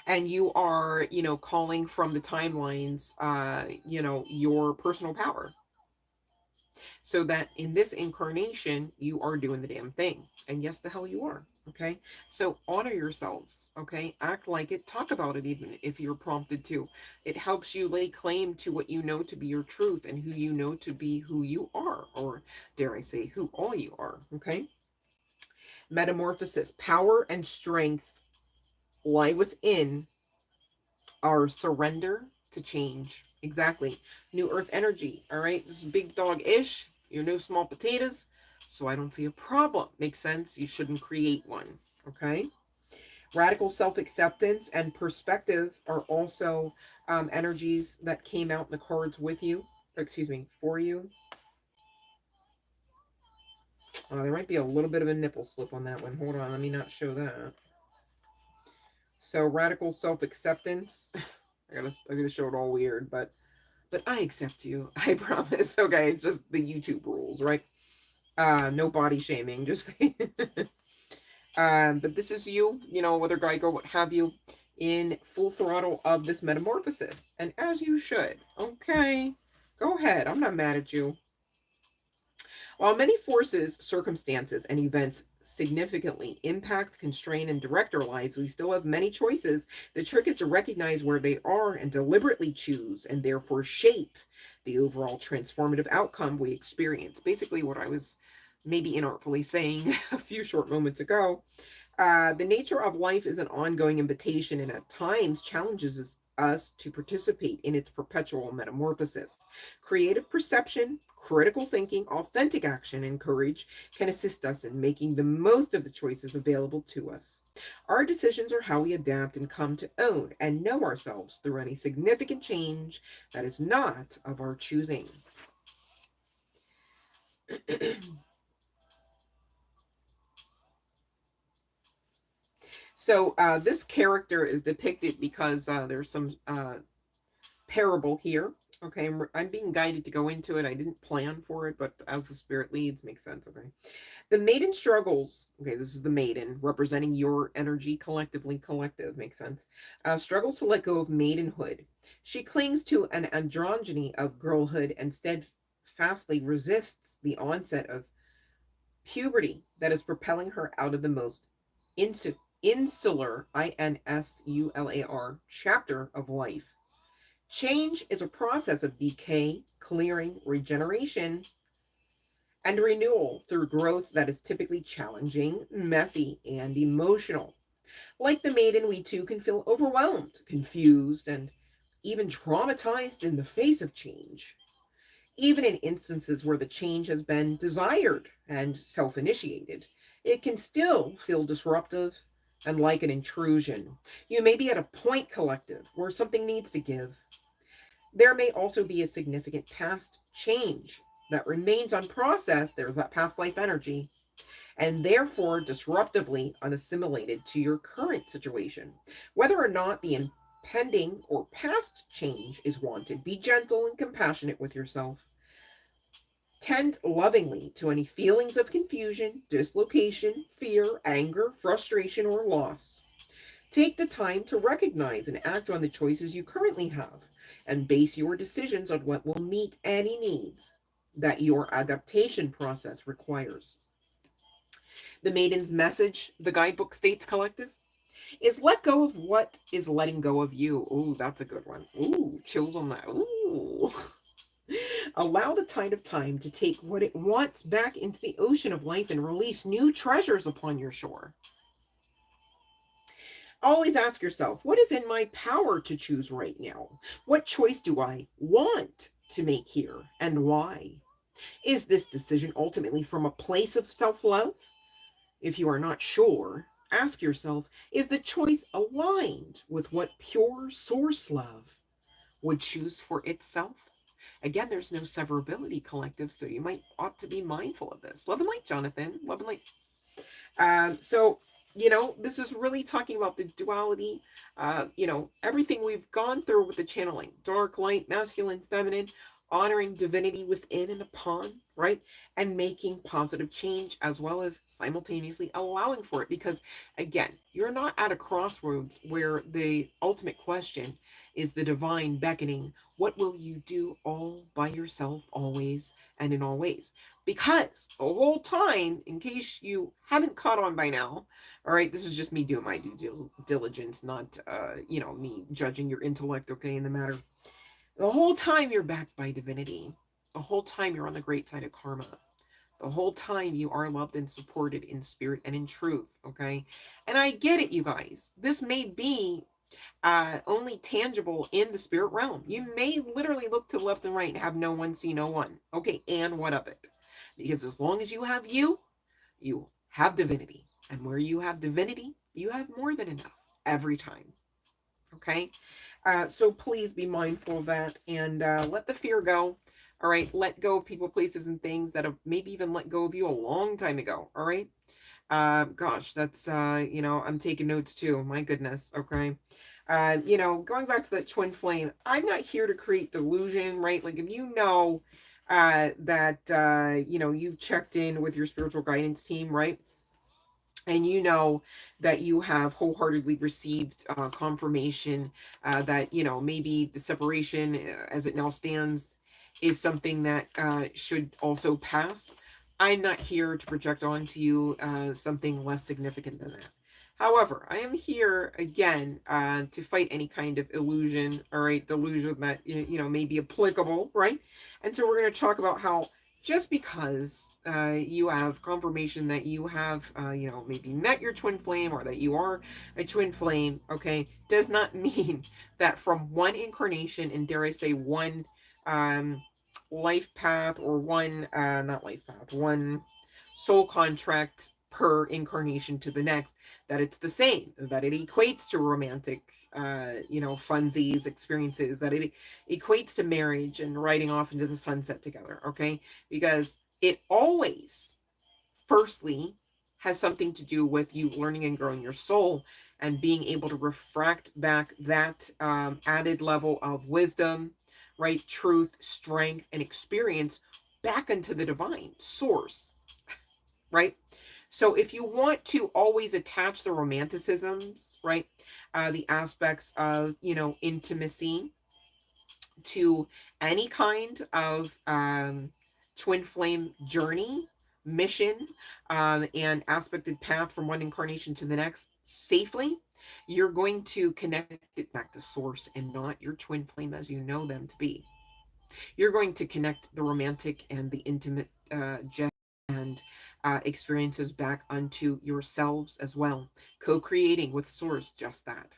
And you are, you know, calling from the timelines, you know, your personal power. So that in this incarnation, you are doing the damn thing. And yes, the hell you are. Okay. So honor yourselves. Okay. Act like it. Talk about it, even if you're prompted to. It helps you lay claim to what you know to be your truth and who you know to be who you are, or dare I say, who all you are. Okay. Metamorphosis. Power and strength lie within our surrender to change. Exactly. New earth energy. All right. This is big dog-ish. You're no small potatoes. So I don't see a problem. Makes sense. You shouldn't create one. Okay. Radical self-acceptance and perspective are also energies that came out in the cards with you. Excuse me, for you. There might be a little bit of a nipple slip on that one. Hold on. Let me not show that. So radical self-acceptance. I'm gonna show it all weird, but I accept you. I promise. Okay, it's just the YouTube rules, right? No body shaming, just but this is you, you know, whether guy, girl, what have you, in full throttle of this metamorphosis. And as you should. Okay. Go ahead. I'm not mad at you. While many forces, circumstances, and events significantly impact, constrain, and direct our lives, we still have many choices. The trick is to recognize where they are and deliberately choose and therefore shape the overall transformative outcome we experience. Basically, what I was maybe inartfully saying a few short moments ago. The nature of life is an ongoing invitation and at times challenges us to participate in its perpetual metamorphosis. Creative perception, critical thinking, authentic action, and courage can assist us in making the most of the choices available to us. Our decisions are how we adapt and come to own and know ourselves through any significant change that is not of our choosing. So this character is depicted because there's some parable here. Okay, I'm being guided to go into it. I didn't plan for it, but as the spirit leads, makes sense. Okay. The maiden struggles. Okay, this is the maiden representing your energy collectively, collective, makes sense. Struggles to let go of maidenhood. She clings to an androgyny of girlhood and steadfastly resists the onset of puberty that is propelling her out of the most insular, INSULAR, chapter of life. Change is a process of decay, clearing, regeneration, and renewal through growth that is typically challenging, messy, and emotional. Like the maiden, we too can feel overwhelmed, confused, and even traumatized in the face of change. Even in instances where the change has been desired and self initiated, it can still feel disruptive and like an intrusion. You may be at a point, collective, where something needs to give. There may also be a significant past change that remains unprocessed. There's that past life energy, and therefore disruptively unassimilated to your current situation. Whether or not the impending or past change is wanted, be gentle and compassionate with yourself. Tend lovingly to any feelings of confusion, dislocation, fear, anger, frustration, or loss. Take the time to recognize and act on the choices you currently have and base your decisions on what will meet any needs that your adaptation process requires. The Maiden's message, the guidebook states, collective, is let go of what is letting go of you. Ooh, that's a good one. Ooh, chills on that. Ooh. Allow the tide of time to take what it wants back into the ocean of life and release new treasures upon your shore. Always ask yourself, what is in my power to choose right now? What choice do I want to make here and why? Is this decision ultimately from a place of self love? If you are not sure, ask yourself, is the choice aligned with what pure source love would choose for itself? Again, there's no severability, collective, so you might ought to be mindful of this. Love and light, Jonathan. Love and light. So, this is really talking about the duality, everything we've gone through with the channeling, dark, light, masculine, feminine, honoring divinity within and upon, right? And making positive change as well as simultaneously allowing for it. Because again, you're not at a crossroads where the ultimate question is the divine beckoning. What will you do all by yourself, always and in all ways? Because the whole time, in case you haven't caught on by now, all right, this is just me doing my due diligence, not, me judging your intellect, okay, in the matter. The whole time you're backed by divinity. The whole time you're on the great side of karma. The whole time you are loved and supported in spirit and in truth, okay? And I get it, you guys. This may be only tangible in the spirit realm. You may literally look to the left and right and have no one see no one. Okay, and what of it? Because as long as you have divinity. And where you have divinity, you have more than enough every time. Okay? So please be mindful of that and let the fear go. All right? Let go of people, places, and things that have maybe even let go of you a long time ago. All right? Gosh, that's, I'm taking notes too. My goodness. Okay. Going back to that twin flame, I'm not here to create delusion, right? Like if that, you've checked in with your spiritual guidance team, right? And that you have wholeheartedly received confirmation that maybe the separation as it now stands is something that should also pass. I'm not here to project onto you something less significant than that. However, I am here again to fight any kind of illusion, all right, delusion that may be applicable, right? And so we're going to talk about how just because you have confirmation that you have, maybe met your twin flame or that you are a twin flame, okay, does not mean that from one incarnation and dare I say one life path or one, not life path, one soul contract per incarnation to the next, that it's the same, that it equates to romantic, funsies, experiences, that it equates to marriage and riding off into the sunset together, okay? Because it always, firstly, has something to do with you learning and growing your soul and being able to refract back that added level of wisdom, right? Truth, strength, and experience back into the divine source, right? So if you want to always attach the romanticisms, right? The aspects of, intimacy to any kind of twin flame journey, mission, and aspected path from one incarnation to the next safely, you're going to connect it back to source and not your twin flame as you know them to be. You're going to connect the romantic and the intimate and experiences back unto yourselves as well, co-creating with source just that.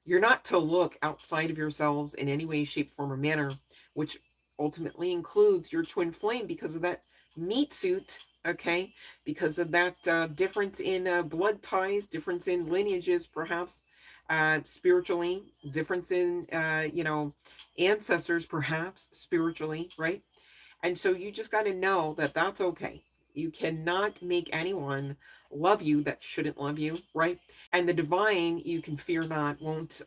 You're not to look outside of yourselves in any way, shape, form, or manner, which ultimately includes your twin flame because of that meat suit, okay? Because of that difference in blood ties, difference in lineages, perhaps spiritually, difference in, ancestors, perhaps spiritually, right? And so you just got to know that that's okay. You cannot make anyone love you that shouldn't love you, right? And the divine, you can fear not, won't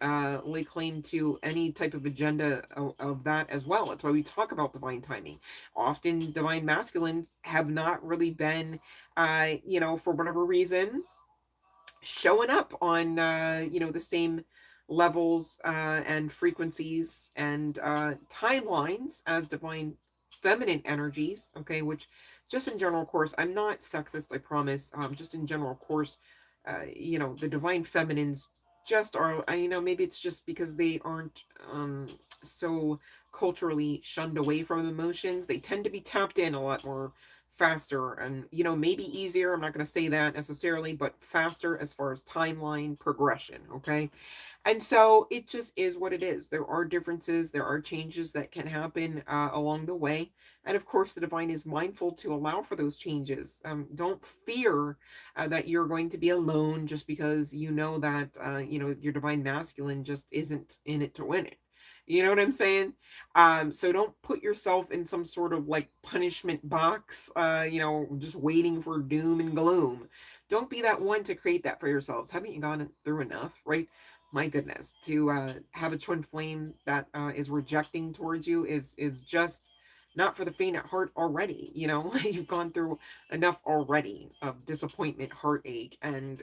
lay claim to any type of agenda of that as well. That's why we talk about divine timing. Often, divine masculine have not really been, for whatever reason, showing up on the same levels and frequencies and timelines as divine feminine energies, okay, which just in general course, I'm not sexist, I promise, just in general course, the divine feminines just are, maybe it's just because they aren't so culturally shunned away from emotions. They tend to be tapped in a lot more faster and maybe easier. I'm not going to say that necessarily, but faster as far as timeline progression, okay? And so it just is what it is. There are differences, there are changes that can happen along the way. And of course, the divine is mindful to allow for those changes. Don't fear that you're going to be alone just because you know that, your divine masculine just isn't in it to win it. You know what I'm saying? So don't put yourself in some sort of like punishment box, just waiting for doom and gloom. Don't be that one to create that for yourselves. Haven't you gone through enough, right? My goodness, to have a twin flame that is rejecting towards you is just not for the faint at heart already. You've gone through enough already of disappointment, heartache, and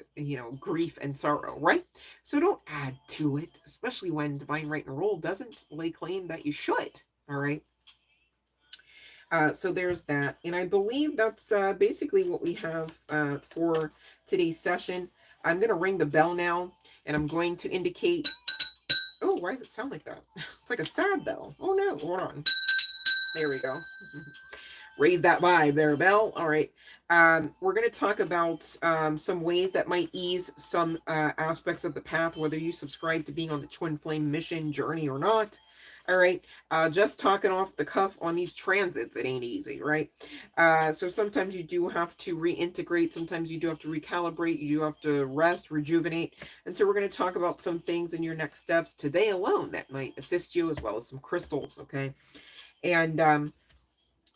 grief and sorrow, right? So don't add to it, especially when divine right and rule doesn't lay claim that you should. All right. So there's that, and I believe that's basically what we have for today's session. I'm going to ring the bell now, and I'm going to indicate. Oh, why does it sound like that? It's like a sad bell. Oh no, hold on. There we go. Raise that vibe there, bell. All right. We're going to talk about some ways that might ease some aspects of the path, whether you subscribe to being on the twin flame mission journey or not. All right. Just talking off the cuff on these transits, it ain't easy, right? So sometimes you do have to reintegrate. Sometimes you do have to recalibrate. You do have to rest, rejuvenate. And so we're going to talk about some things in your next steps today alone that might assist you, as well as some crystals, okay? And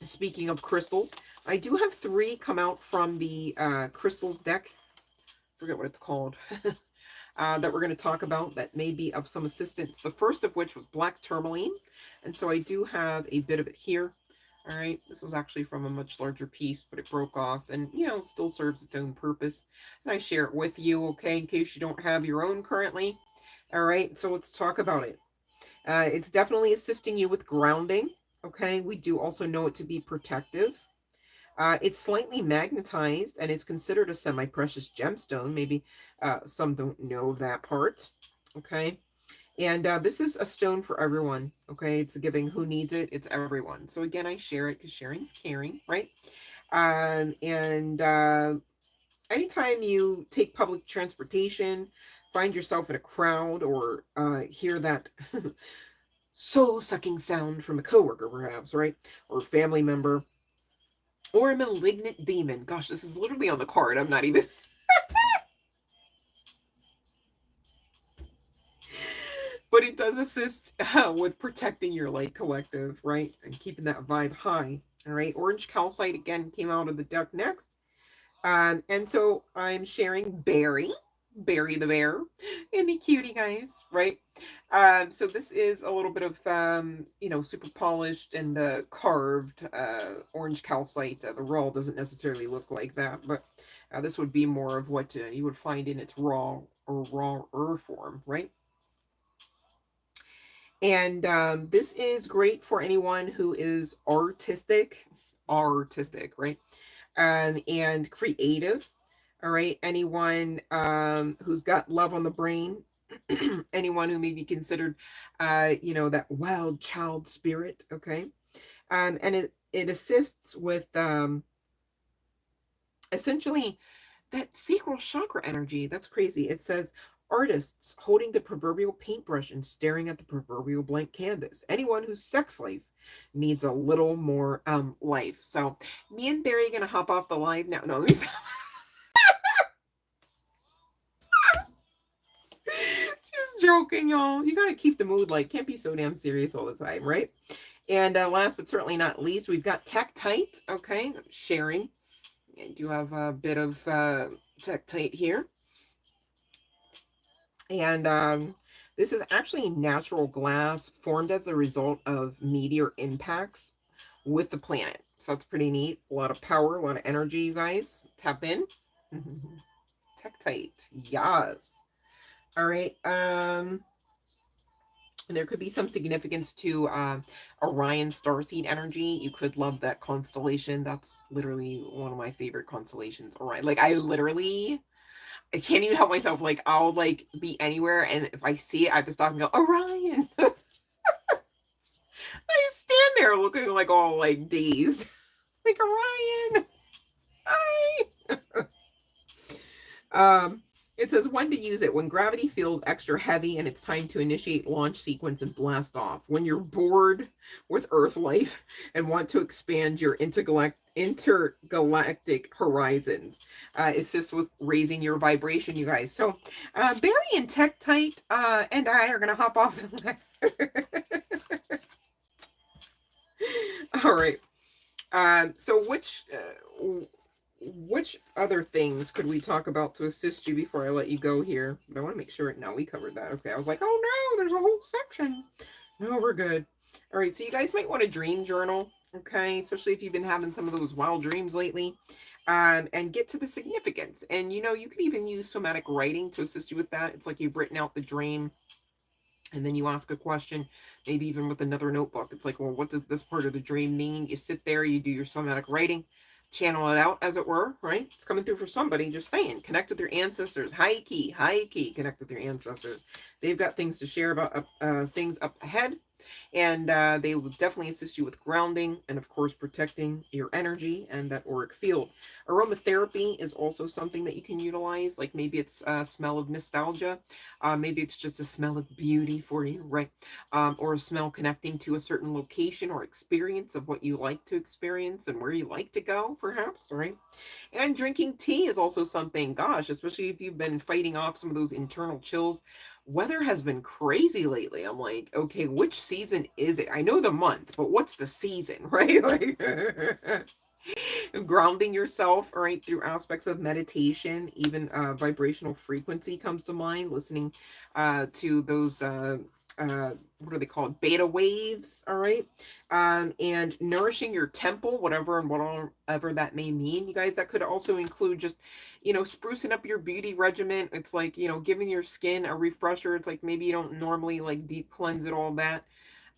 speaking of crystals, I do have 3 come out from the crystals deck. Forget what it's called. That we're going to talk about that may be of some assistance. The first of which was black tourmaline. And so I do have a bit of it here. All right. This was actually from a much larger piece, but it broke off and, still serves its own purpose. And I share it with you, okay, in case you don't have your own currently. All right. So let's talk about it. It's definitely assisting you with grounding. Okay. We do also know it to be protective. It's slightly magnetized and it's considered a semi-precious gemstone. Maybe some don't know that part. Okay. And this is a stone for everyone. Okay. It's a giving. Who needs it? It's everyone. So again, I share it because sharing's caring, right? And anytime you take public transportation, find yourself in a crowd, or hear that soul-sucking sound from a coworker, perhaps, right? Or a family member, or a malignant demon. Gosh, this is literally on the card. I'm not even. But it does assist with protecting your light collective, right? And keeping that vibe high. All right. Orange calcite again came out of the deck next. And so I'm sharing berry. Barry the bear and the cutie guys, right? So this is a little bit of super polished and carved orange calcite. The raw doesn't necessarily look like that, but this would be more of what you would find in its raw or rawer form, right? And this is great for anyone who is artistic, right? And creative. All right. Anyone who's got love on the brain, anyone who may be considered, that wild child spirit. Okay. And it assists with essentially that sacral chakra energy. That's crazy. It says artists holding the proverbial paintbrush and staring at the proverbial blank canvas. Anyone whose sex life needs a little more life. So me and Barry are gonna hop off the live now. No, just joking, y'all. You gotta keep the mood light. Can't be so damn serious all the time, right? And last but certainly not least, we've got Tektite. Okay, sharing. I do have a bit of Tektite here. And this is actually natural glass formed as a result of meteor impacts with the planet. So that's pretty neat. A lot of power, a lot of energy, you guys. Tap in. Tektite. Yes. All right. There could be some significance to Orion starseed energy. You could love that constellation. That's literally one of my favorite constellations. Orion. Like I can't even help myself. Like I'll like be anywhere, and if I see it, I just stop and go Orion. I stand there looking like all like dazed, like Orion. Hi. It says when to use it. When gravity feels extra heavy and it's time to initiate launch sequence and blast off. When you're bored with Earth life and want to expand your intergalactic horizons. Assists with raising your vibration, you guys. So Barry and Tektite and I are going to hop off. All right. So which other things could we talk about to assist you before I let you go here? But I want to make sure. No, we covered that. Okay. I was like, oh no, there's a whole section. No, we're good. All right. So you guys might want to dream journal. Okay. Especially if you've been having some of those wild dreams lately. And get to the significance. And, you can even use somatic writing to assist you with that. It's like you've written out the dream and then you ask a question, maybe even with another notebook. It's like, well, what does this part of the dream mean? You sit there, you do your somatic writing, channel it out, as it were, right? It's coming through for somebody. Just saying, connect with your ancestors. High key, connect with your ancestors. They've got things to share about things up ahead. And they will definitely assist you with grounding and, of course, protecting your energy and that auric field. Aromatherapy is also something that you can utilize. Like maybe it's a smell of nostalgia. Maybe it's just a smell of beauty for you, right? Or a smell connecting to a certain location or experience of what you like to experience and where you like to go, perhaps, right? And drinking tea is also something, gosh, especially if you've been fighting off some of those internal chills. Weather has been crazy lately. I'm like, okay, which season is it? I know the month, but what's the season, right? Like grounding yourself, right, through aspects of meditation, even vibrational frequency comes to mind, listening to those what are they called, beta waves, all right, and nourishing your temple, whatever that may mean, you guys. That could also include just sprucing up your beauty regimen. It's like giving your skin a refresher. It's like maybe you don't normally like deep cleanse it all that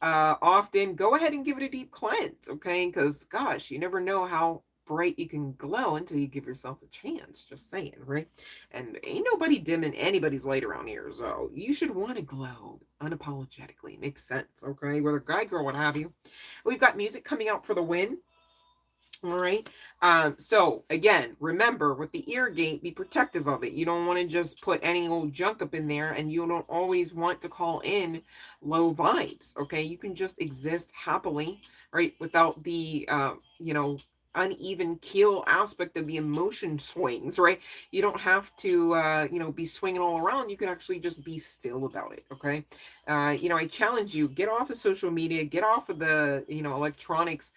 often. Go ahead and give it a deep cleanse, okay? Because gosh, you never know how bright you can glow until you give yourself a chance. Just saying, right? And ain't nobody dimming anybody's light around here, so you should want to glow unapologetically. Makes sense, okay? Whether guy, girl, what have you. We've got music coming out for the win. All right. So again, remember with the ear gate, be protective of it. You don't want to just put any old junk up in there, and you don't always want to call in low vibes. Okay. You can just exist happily, right? Without the, uneven keel aspect of the emotion swings, right? You don't have to, be swinging all around. You can actually just be still about it, okay? I challenge you, get off of social media, get off of the, electronics,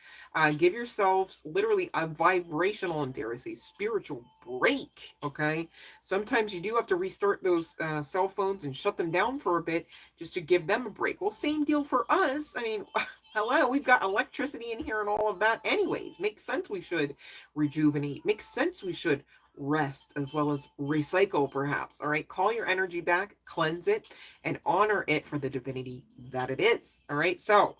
give yourselves literally a vibrational and, dare I say, spiritual break, okay? Sometimes you do have to restart those cell phones and shut them down for a bit just to give them a break. Well, same deal for us. I mean, hello, we've got electricity in here and all of that anyways. Makes sense we should rejuvenate. Makes sense we should rest as well as recycle, perhaps. All right, call your energy back, cleanse it, and honor it for the divinity that it is. All right, so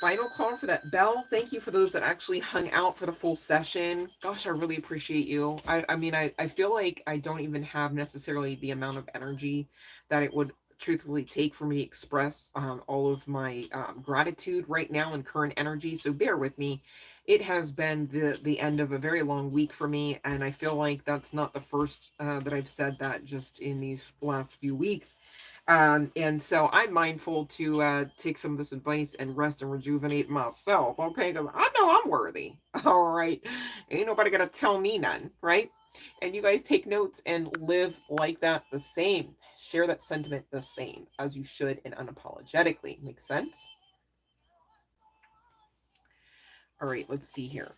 final call for that bell. Thank you for those that actually hung out for the full session. Gosh, I really appreciate you. I feel like I don't even have necessarily the amount of energy that it would truthfully take for me to express all of my gratitude right now and current energy. So bear with me. It has been the end of a very long week for me, and I feel like that's not the first that I've said that just in these last few weeks. And so I'm mindful to take some of this advice and rest and rejuvenate myself, okay? Because I know I'm worthy. All right. Ain't nobody gonna tell me none, right? And you guys take notes and live like that the same. Share that sentiment the same as you should and unapologetically. Makes sense? All right, let's see here.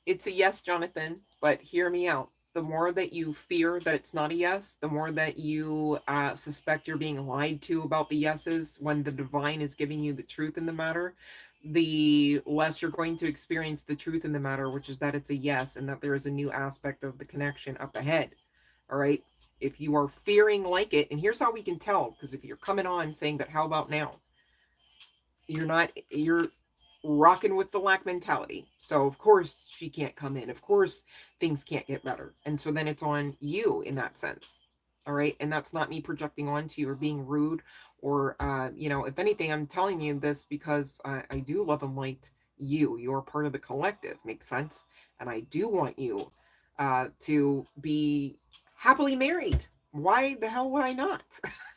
It's a yes, Jonathan, but hear me out. The more that you fear that it's not a yes, the more that you suspect you're being lied to about the yeses when the divine is giving you the truth in the matter, the less you're going to experience the truth in the matter, which is that it's a yes and that there is a new aspect of the connection up ahead. All right. If you are fearing like it, and here's how we can tell, because if you're coming on saying that, how about now? You're rocking with the lack mentality. So of course she can't come in. Of course things can't get better. And so then it's on you in that sense. All right. And that's not me projecting onto you or being rude or, if anything, I'm telling you this because I do love and like you. You're part of the collective. Makes sense. And I do want you to be happily married. Why the hell would I not?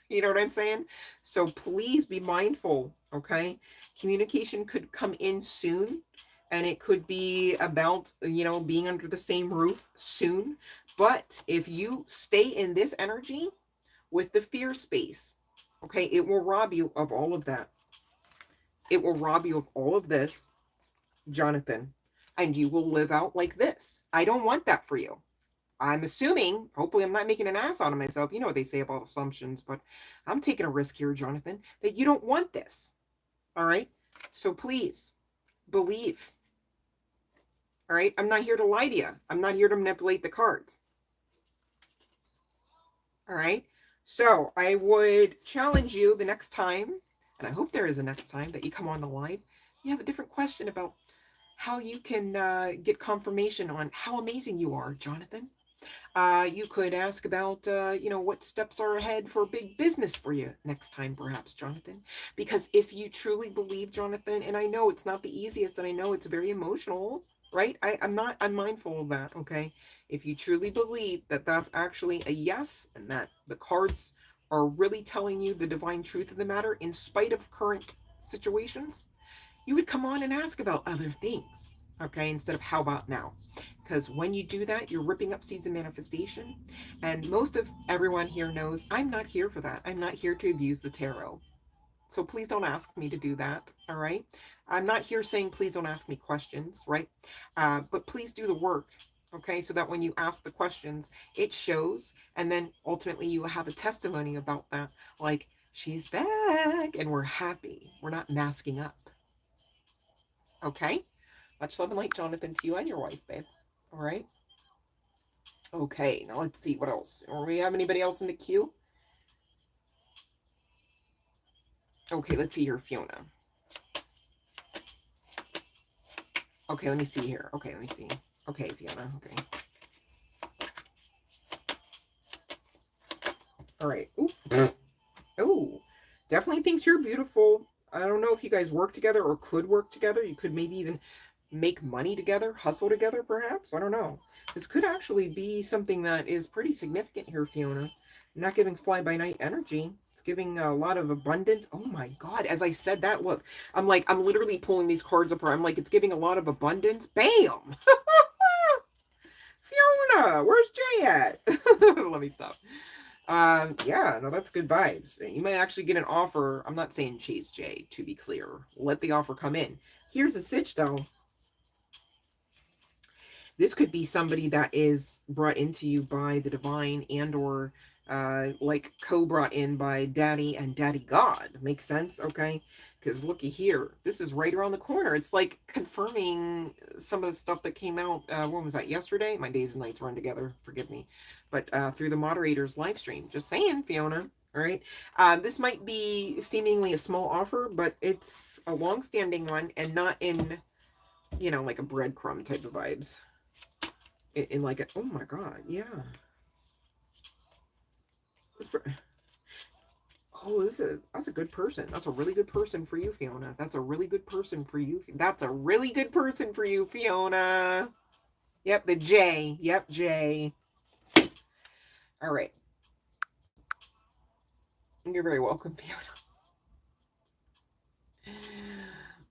You know what I'm saying? So please be mindful. Okay. Communication could come in soon, and it could be about, being under the same roof soon. But if you stay in this energy with the fear space, okay, it will rob you of all of that. It will rob you of all of this, Jonathan, and you will live out like this. I don't want that for you. I'm assuming, hopefully I'm not making an ass out of myself. You know what they say about assumptions, but I'm taking a risk here, Jonathan, that you don't want this. All right. So please believe. All right. I'm not here to lie to you. I'm not here to manipulate the cards. All right. So I would challenge you the next time, and I hope there is a next time that you come on the line, you have a different question about how you can get confirmation on how amazing you are, Jonathan. You could ask about, what steps are ahead for big business for you next time, perhaps, Jonathan. Because if you truly believe, Jonathan, and I know it's not the easiest, and I know it's very emotional, right? I'm mindful of that, okay? If you truly believe that that's actually a yes, and that the cards are really telling you the divine truth of the matter, in spite of current situations, you would come on and ask about other things, okay, instead of how about now. Because when you do that, you're ripping up seeds of manifestation. And most of everyone here knows I'm not here for that. I'm not here to abuse the tarot. So please don't ask me to do that, all right? I'm not here saying please don't ask me questions, right? But please do the work, okay? So that when you ask the questions, it shows. And then ultimately you have a testimony about that. Like, she's back and we're happy. We're not masking up. Okay? Much love and light, Jonathan, to you and your wife, babe. All right. Okay, now let's see what else. Or we have anybody else in the queue? Okay, let's see here, Fiona. Okay, let me see here. Okay, let me see. Okay, Fiona. Okay. All right. Ooh. Ooh. Definitely thinks you're beautiful. I don't know if you guys work together or could work together. You could maybe even make money together, hustle together, perhaps. I don't know. This could actually be something that is pretty significant here, Fiona. Not giving fly-by-night energy. It's giving a lot of abundance. Oh my God. As I said that, look, I'm like, I'm literally pulling these cards apart. I'm like, it's giving a lot of abundance. Bam! Fiona, where's Jay at? Let me stop. Yeah, no, that's good vibes. You might actually get an offer. I'm not saying chase Jay, to be clear. Let the offer come in. Here's the sitch, though. This could be somebody that is brought into you by the divine and or like co-brought in by daddy and daddy God. Makes sense? Okay. Because looky here, this is right around the corner. It's like confirming some of the stuff that came out. When was that? Yesterday? My days and nights run together. Forgive me. But through the moderator's live stream. Just saying, Fiona. All right. This might be seemingly a small offer, but it's a long-standing one and not in, you know, like a breadcrumb type of vibes. In like a, oh my God, yeah. Oh, that's a good person. That's a really good person for you, Fiona. That's a really good person for you. That's a really good person for you, Fiona. Yep, the J. Yep, J. All right. You're very welcome, Fiona.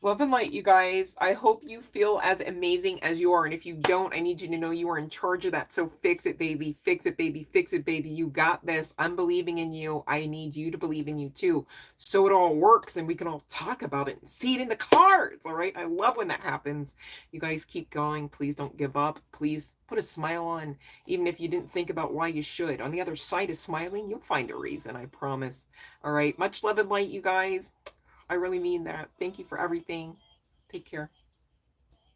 Love and light, you guys. I hope you feel as amazing as you are. And if you don't, I need you to know you are in charge of that. So fix it, baby. Fix it, baby. Fix it, baby. You got this. I'm believing in you. I need you to believe in you too. So it all works and we can all talk about it and see it in the cards. All right. I love when that happens. You guys keep going. Please don't give up. Please put a smile on, even if you didn't think about why you should. On the other side of smiling, you'll find a reason. I promise. All right. Much love and light, you guys. I really mean that. Thank you for everything. Take care.